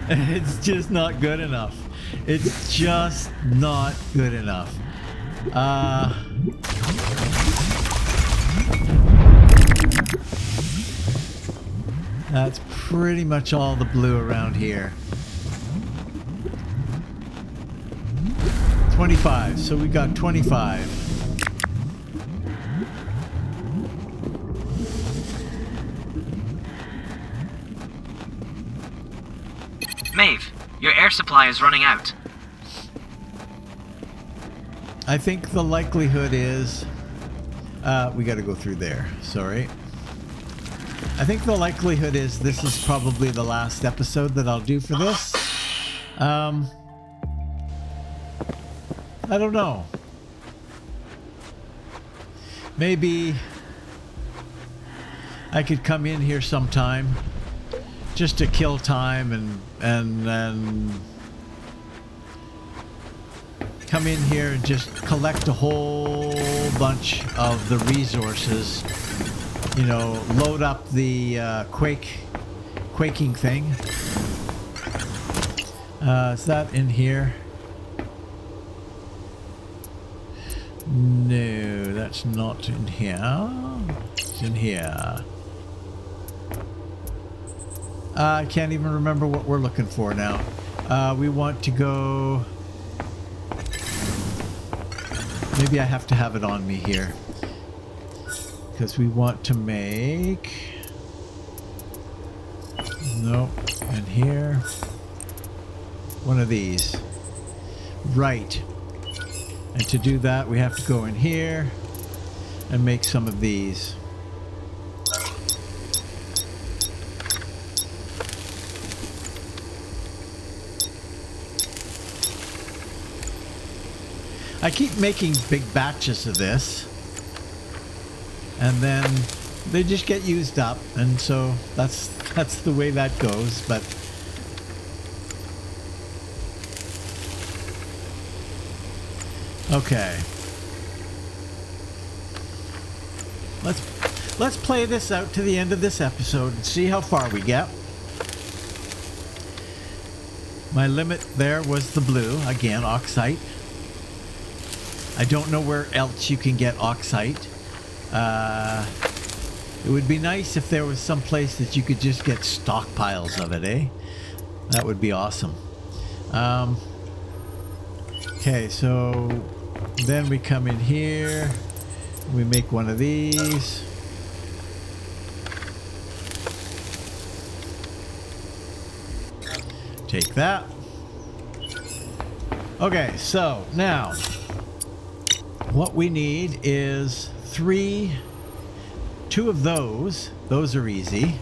It's just not good enough. It's just not good enough. That's pretty much all the blue around here. 25. So we got 25. Maeve, your air supply is running out. I think the likelihood is... we gotta go through there. Sorry. I think the likelihood is this is probably the last episode that I'll do for this. I don't know. Maybe I could come in here sometime just to kill time and come in here and just collect a whole bunch of the resources. You know, load up the quaking thing. Is that in here? No, that's not in here. It's in here. I can't even remember what we're looking for now. We want to go... Maybe I have to have it on me here. Because we want to make... Nope. And here. One of these. Right. And to do that, we have to go in here and make some of these. I keep making big batches of this, and then they just get used up, and so that's the way that goes. But okay, let's play this out to the end of this episode and see how far we get. My limit there was the blue again, oxite. I don't know where else you can get oxite. It would be nice if there was some place that you could just get stockpiles of it, eh? That would be awesome. Okay, so then we come in here. We make one of these. Take that. Okay, so now what we need is two of those. Those are easy.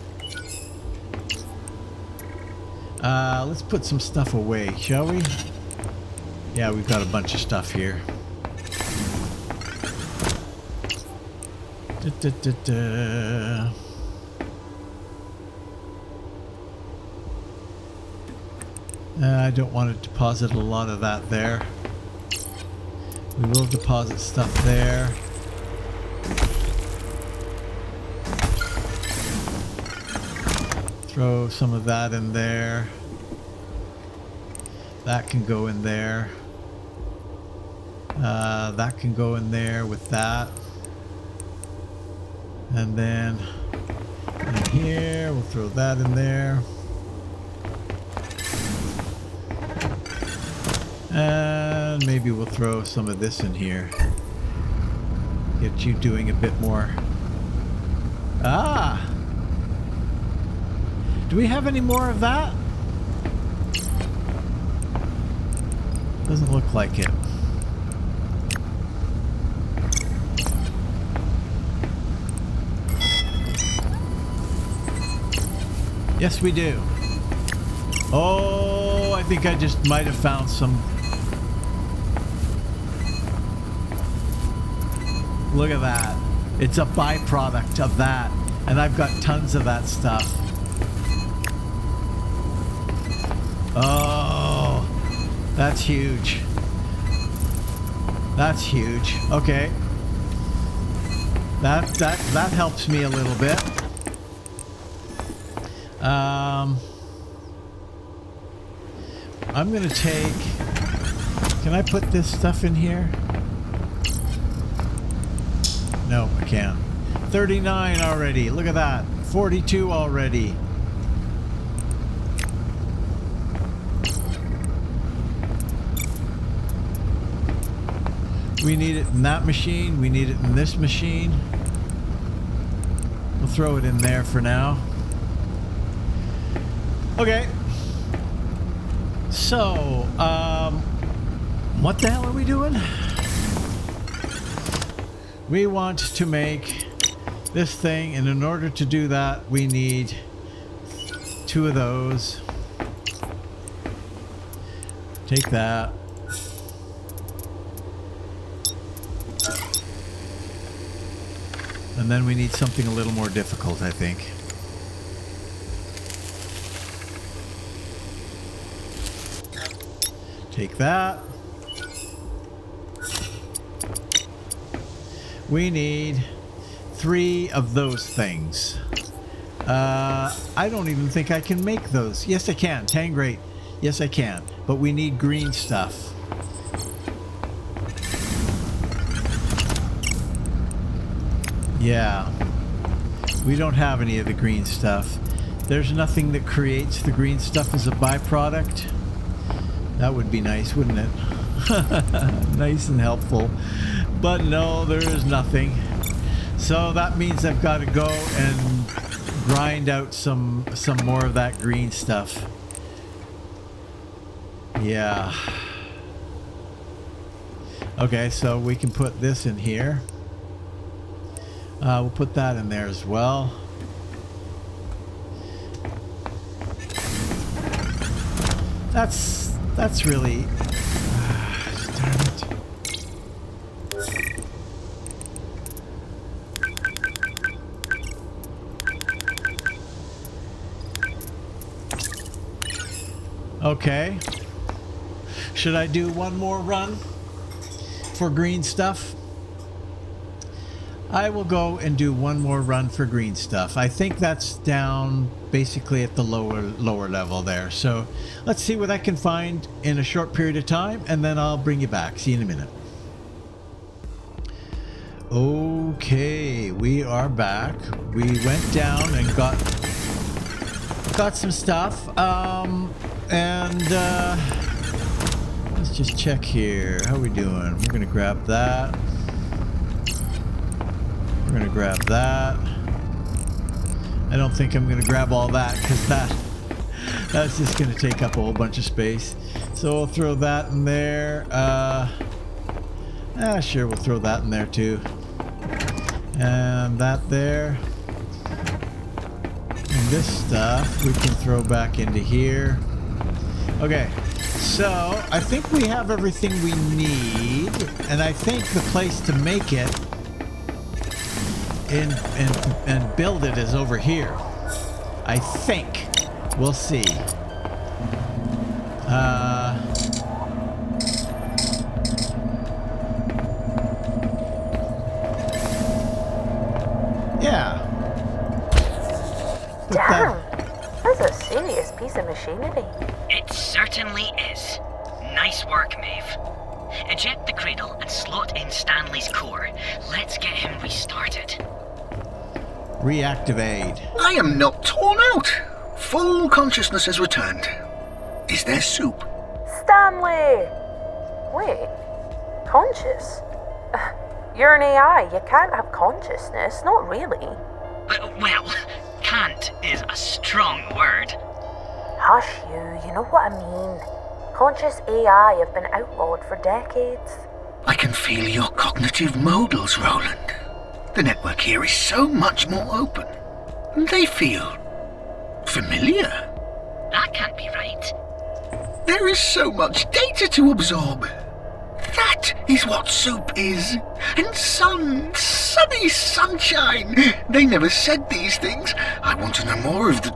Let's put some stuff away, shall we? Yeah, we've got a bunch of stuff here. I don't want to deposit a lot of that there. We will deposit stuff there. Throw some of that in there. That can go in there. That can go in there with that. And then in here, we'll throw that in there. And maybe we'll throw some of this in here. Get you doing a bit more. Ah! Do we have any more of that? Doesn't look like it. Yes, we do. Oh, I think I just might have found some. Look at that. It's a byproduct of that. And I've got tons of that stuff. Oh, that's huge. That's huge. Okay. That helps me a little bit. I'm gonna take. Can I put this stuff in here? No, I can't. 39 already. Look at that. 42 already. We need it in that machine. We need it in this machine. We'll throw it in there for now. Okay. So, what the hell are we doing? We want to make this thing, and in order to do that, we need 2 of those. Take that. And then we need something a little more difficult, I think. Take that. We need 3 of those things. I don't even think I can make those. Yes, I can. Tangrate. Yes, I can. But we need green stuff. Yeah. We don't have any of the green stuff. There's nothing that creates the green stuff as a byproduct. That would be nice, wouldn't it? Nice and helpful. But no, there is nothing. So that means I've got to go and grind out some more of that green stuff. Yeah. Okay, so we can put this in here. We'll put that in there as well. That's really... darn it. Okay. Should I do one more run for green stuff? I will go and do one more run for green stuff. I think that's down basically at the lower level there. So let's see what I can find in a short period of time, and then I'll bring you back. See you in a minute. Okay, we are back. We went down and got some stuff. Let's just check here. How are we doing? We're gonna grab that. We're gonna grab that. I don't think I'm gonna grab all that because that's just gonna take up a whole bunch of space. So we'll throw that in there. Sure, we'll throw that in there too. And that there. And this stuff we can throw back into here. Okay, so I think we have everything we need, and I think the place to make it and build it is over here. I think. We'll see. Yeah. Damn, that's a serious piece of machinery. It certainly is. Nice work, Maeve. Eject the cradle and slot in Stanley's core. Let's get him restarted. Reactivate. I am not torn out. Full consciousness has returned. Is there soup? Stanley! Wait, conscious? You're an AI, you can't have consciousness, not really. Well, can't is a strong word. Hush you know what I mean. Conscious AI have been outlawed for decades. I can feel your cognitive modals, Roland. The network here is so much more open. They feel familiar. That can't be right. There is so much data to absorb. That is what soup is. And sunny sunshine. They never said these things. I want to know more of the...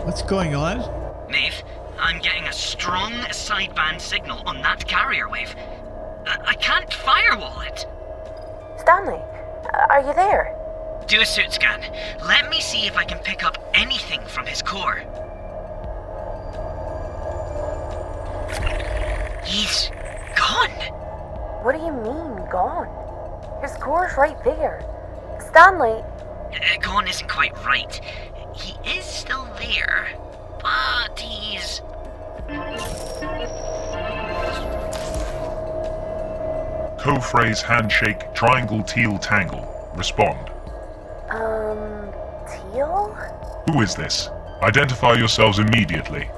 What's going on? Maeve, I'm getting a strong sideband signal on that carrier wave. I can't firewall it. Stanley, are you there? Do a suit scan. Let me see if I can pick up anything from his core. He's gone. What do you mean, gone? His core's right there. Stanley, Gone isn't quite right. He is still there, but he's... Co-phrase handshake triangle teal tangle. Respond. Teal? Who is this? Identify yourselves immediately.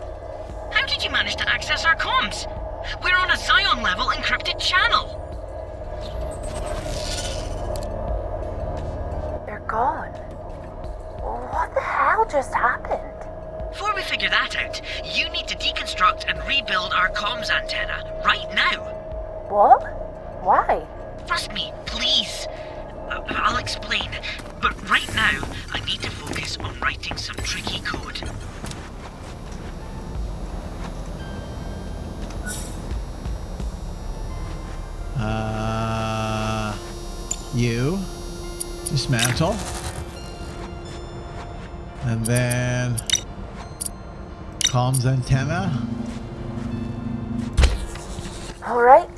How did you manage to access our comms? We're on a Zion level encrypted channel. They're gone. What the hell just happened? Before we figure that out, you need to deconstruct and rebuild our comms antenna right now. What? Why? Trust me, please. I'll explain, but right now I need to focus on writing some tricky code. You dismantle, and then comms antenna. Alright,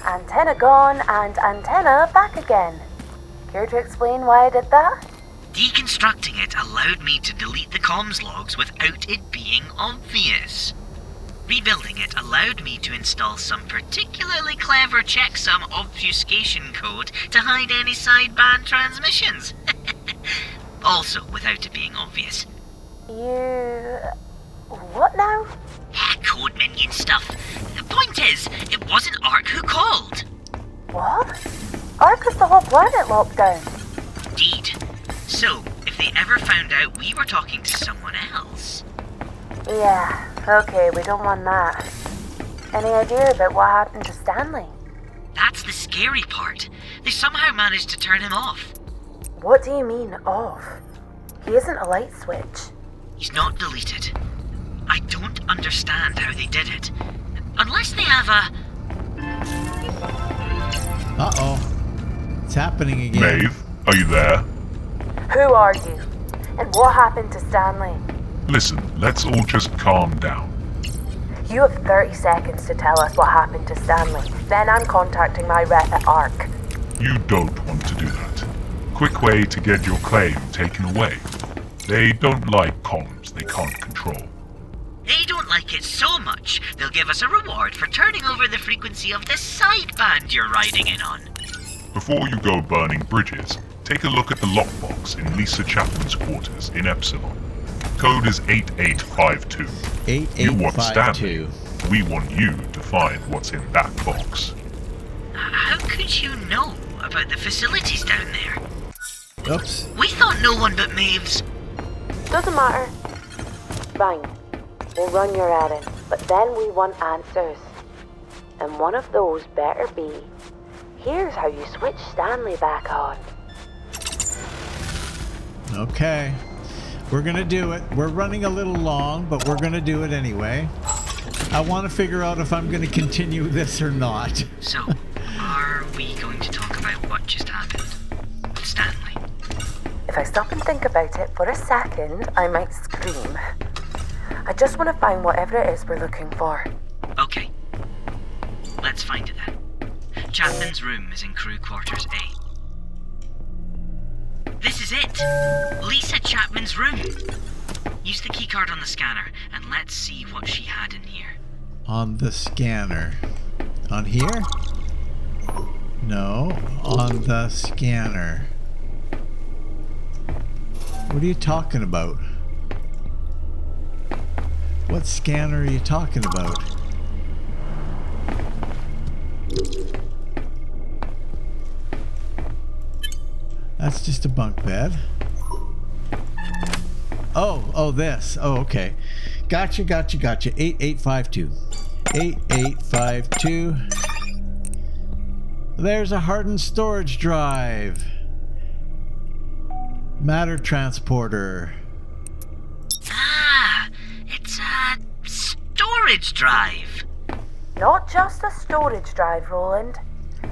antenna gone and antenna back again. Care to explain why I did that? Deconstructing it allowed me to delete the comms logs without it being obvious. Rebuilding it allowed me to install some particularly clever checksum obfuscation code to hide any sideband transmissions. Also without it being obvious. You... what now? Code minion stuff. The point is, it wasn't Ark who called. What? Ark has the whole planet locked down. Indeed. So, if they ever found out we were talking to someone else... Yeah, okay, we don't want that. Any idea about what happened to Stanley? That's the scary part. They somehow managed to turn him off. What do you mean, off? He isn't a light switch. He's not deleted. I don't understand how they did it. Unless they have a... Uh-oh. It's happening again. Maeve, are you there? Who are you? And what happened to Stanley? Listen, let's all just calm down. You have 30 seconds to tell us what happened to Stanley. Then I'm contacting my rep at Ark. You don't want to do that. Quick way to get your claim taken away. They don't like comms they can't control. They don't like it so much, they'll give us a reward for turning over the frequency of the sideband you're riding in on. Before you go burning bridges, take a look at the lockbox in Lisa Chapman's quarters in Epsilon. Code is 8852. 8852. You want Stanley. We want you to find what's in that box. How could you know about the facilities down there? Oops. We thought no one but Maeve's... Doesn't matter. Fine. We'll run your errand, but then we want answers. And one of those better be, here's how you switch Stanley back on. Okay. We're gonna do it. We're running a little long, but we're gonna do it anyway. I want to figure out if I'm gonna continue this or not. So, are we going to talk about what just happened with Stanley? If I stop and think about it for a second, I might scream. I just want to find whatever it is we're looking for. Okay. Let's find it then. Chapman's room is in crew quarters A. This is it! Lisa Chapman's room! Use the keycard on the scanner, and let's see what she had in here. On the scanner. On here? No, on the scanner. What are you talking about? What scanner are you talking about? That's just a bunk bed. Oh, this. Oh, okay. Gotcha. 8852. 8852. There's a hardened storage drive. Matter transporter. Ah, it's a storage drive. Not just a storage drive, Roland.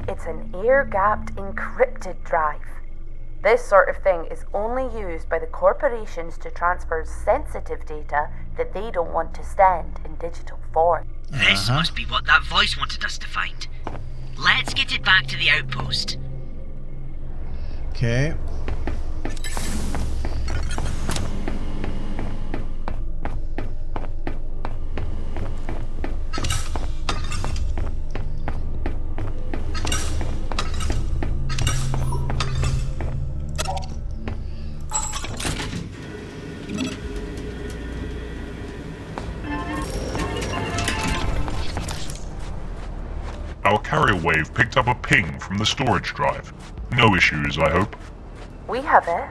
It's an air-gapped encrypted drive. This sort of thing is only used by the corporations to transfer sensitive data that they don't want to send in digital form. This must be what that voice wanted us to find. Let's get it back to the outpost. Okay. Our carrier wave picked up a ping from the storage drive. No issues, I hope. We have it.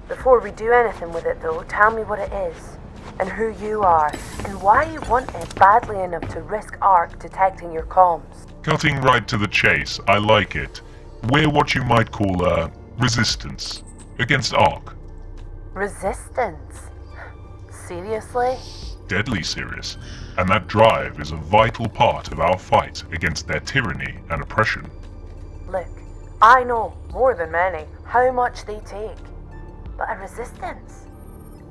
Before we do anything with it, though, tell me what it is, and who you are, and why you want it badly enough to risk ARC detecting your comms. Cutting right to the chase, I like it. We're what you might call a resistance against ARC. Resistance? Seriously? Deadly serious. And that drive is a vital part of our fight against their tyranny and oppression. Look, I know, more than many, how much they take. But a resistance?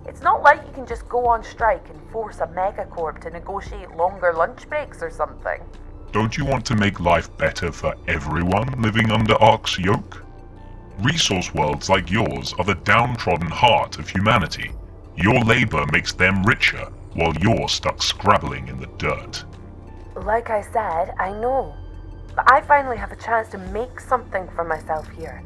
It's not like you can just go on strike and force a megacorp to negotiate longer lunch breaks or something. Don't you want to make life better for everyone living under ARC's yoke? Resource worlds like yours are the downtrodden heart of humanity. Your labor makes them richer, while you're stuck scrabbling in the dirt. Like I said, I know. But I finally have a chance to make something for myself here.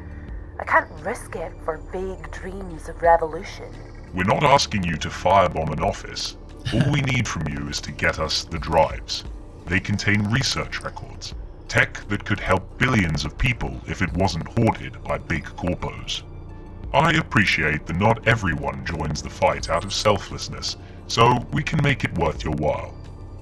I can't risk it for vague dreams of revolution. We're not asking you to firebomb an office. All we need from you is to get us the drives. They contain research records, tech that could help billions of people if it wasn't hoarded by big corpos. I appreciate that not everyone joins the fight out of selflessness, so we can make it worth your while.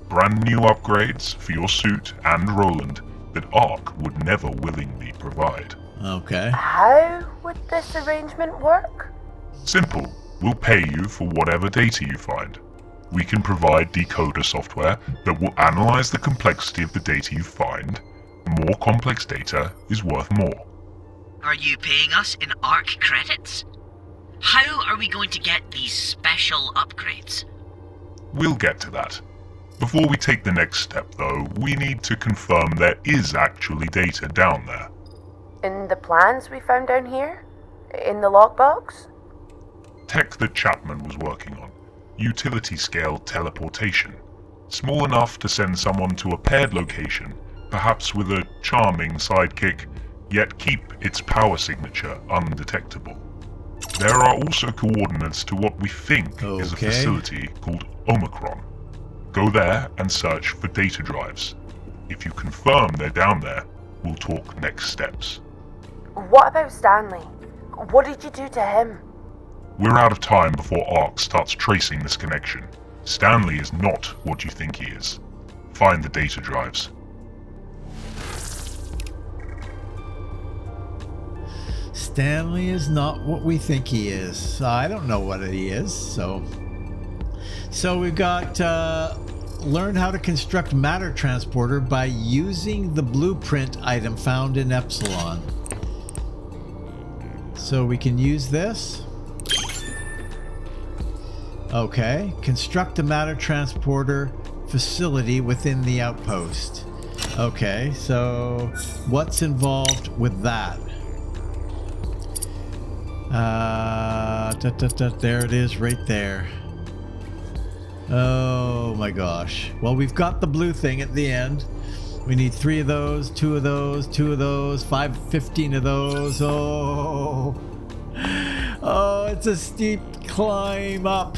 Brand new upgrades for your suit and Roland that ARC would never willingly provide. Okay. How would this arrangement work? Simple. We'll pay you for whatever data you find. We can provide decoder software that will analyze the complexity of the data you find. More complex data is worth more. Are you paying us in ARC credits? How are we going to get these special upgrades? We'll get to that. Before we take the next step, though, we need to confirm there is actually data down there. In the plans we found down here? In the lockbox? Tech that Chapman was working on. Utility-scale teleportation. Small enough to send someone to a paired location, perhaps with a charming sidekick, yet keep its power signature undetectable. There are also coordinates to what we think is a facility called Omicron. Go there and search for data drives. If you confirm they're down there, we'll talk next steps. What about Stanley? What did you do to him? We're out of time before ARC starts tracing this connection. Stanley is not what you think he is. Find the data drives. Stanley is not what we think he is. I don't know what he is, so we've got learn how to construct matter transporter by using the blueprint item found in Epsilon. So we can use this. Okay, construct a matter transporter facility within the outpost. Okay, so what's involved with that? There it is right there. Oh my gosh. Well, we've got the blue thing at the end. We need 3 of those, 2 of those, 2 of those, 15 of those. Oh, it's a steep climb up.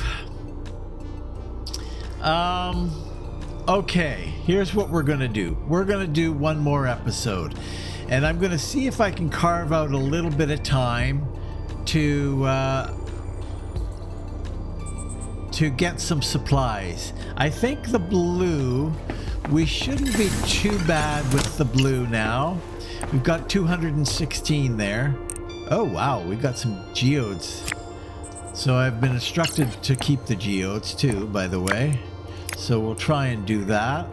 Okay, here's what we're gonna do. We're gonna do one more episode, and I'm gonna see if I can carve out a little bit of time to to get some supplies. I think the blue, we shouldn't be too bad with the blue now. We've got 216 there. Oh wow, we've got some geodes. So I've been instructed to keep the geodes too, by the way. So we'll try and do that.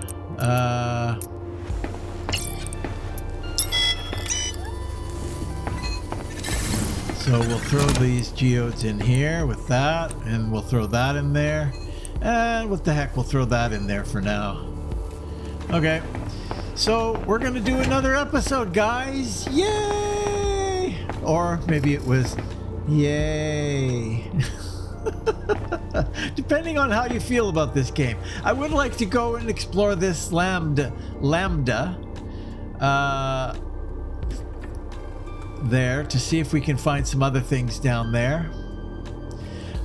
So we'll throw these geodes in here with that, and we'll throw that in there. And what the heck, we'll throw that in there for now. Okay, so we're gonna do another episode, guys. Yay! Or maybe it was yay. Depending on how you feel about this game. I would like to go and explore this lambda there to see if we can find some other things down there.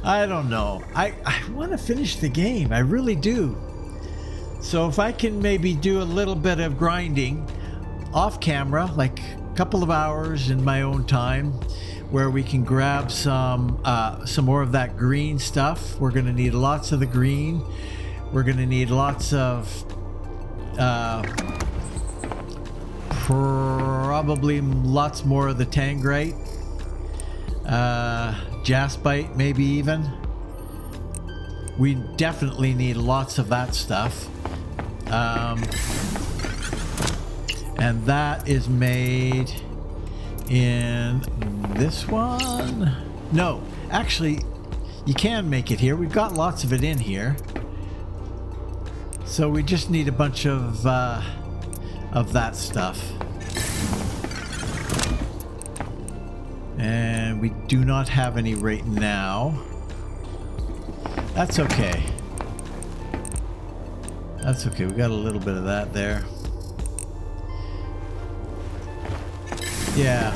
I don't know. I want to finish the game. I really do. So if I can maybe do a little bit of grinding off camera, like a couple of hours in my own time, where we can grab some more of that green stuff. We're going to need lots of the green. We're going to need lots of probably lots more of the tangrite, jaspite maybe even. We definitely need lots of that stuff. And that is made in this one. No, actually, you can make it here. We've got lots of it in here. So we just need a bunch of that stuff. And we do not have any right now. That's okay. That's okay. We got a little bit of that there. Yeah.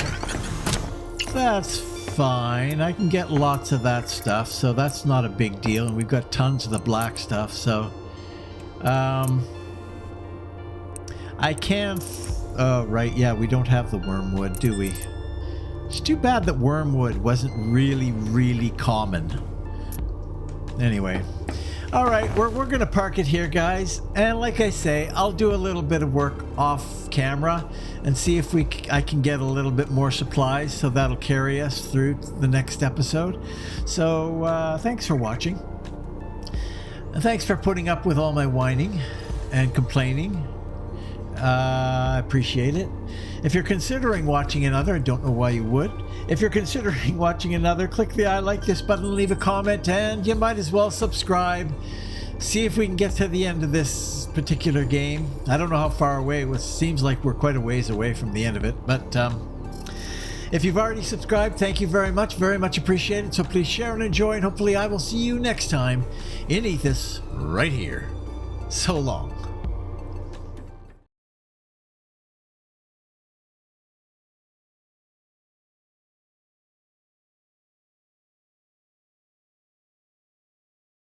That's fine. I can get lots of that stuff, so that's not a big deal. And we've got tons of the black stuff, so I can oh right, yeah, we don't have the wormwood, do we? It's too bad that wormwood wasn't really common. Anyway, all right, we're gonna park it here, guys, and like I say, I'll do a little bit of work off camera and see if I can get a little bit more supplies, so that'll carry us through the next episode. So thanks for watching, and thanks for putting up with all my whining and complaining. I appreciate it. If you're considering watching another, I don't know why you would. If you're considering watching another, click the I like this button, leave a comment, and you might as well subscribe. See if we can get to the end of this particular game. I don't know how far away it was. Seems like we're quite a ways away from the end of it, but if you've already subscribed, thank you very much appreciated. So please share and enjoy, and hopefully I will see you next time in Aethus right here. So long.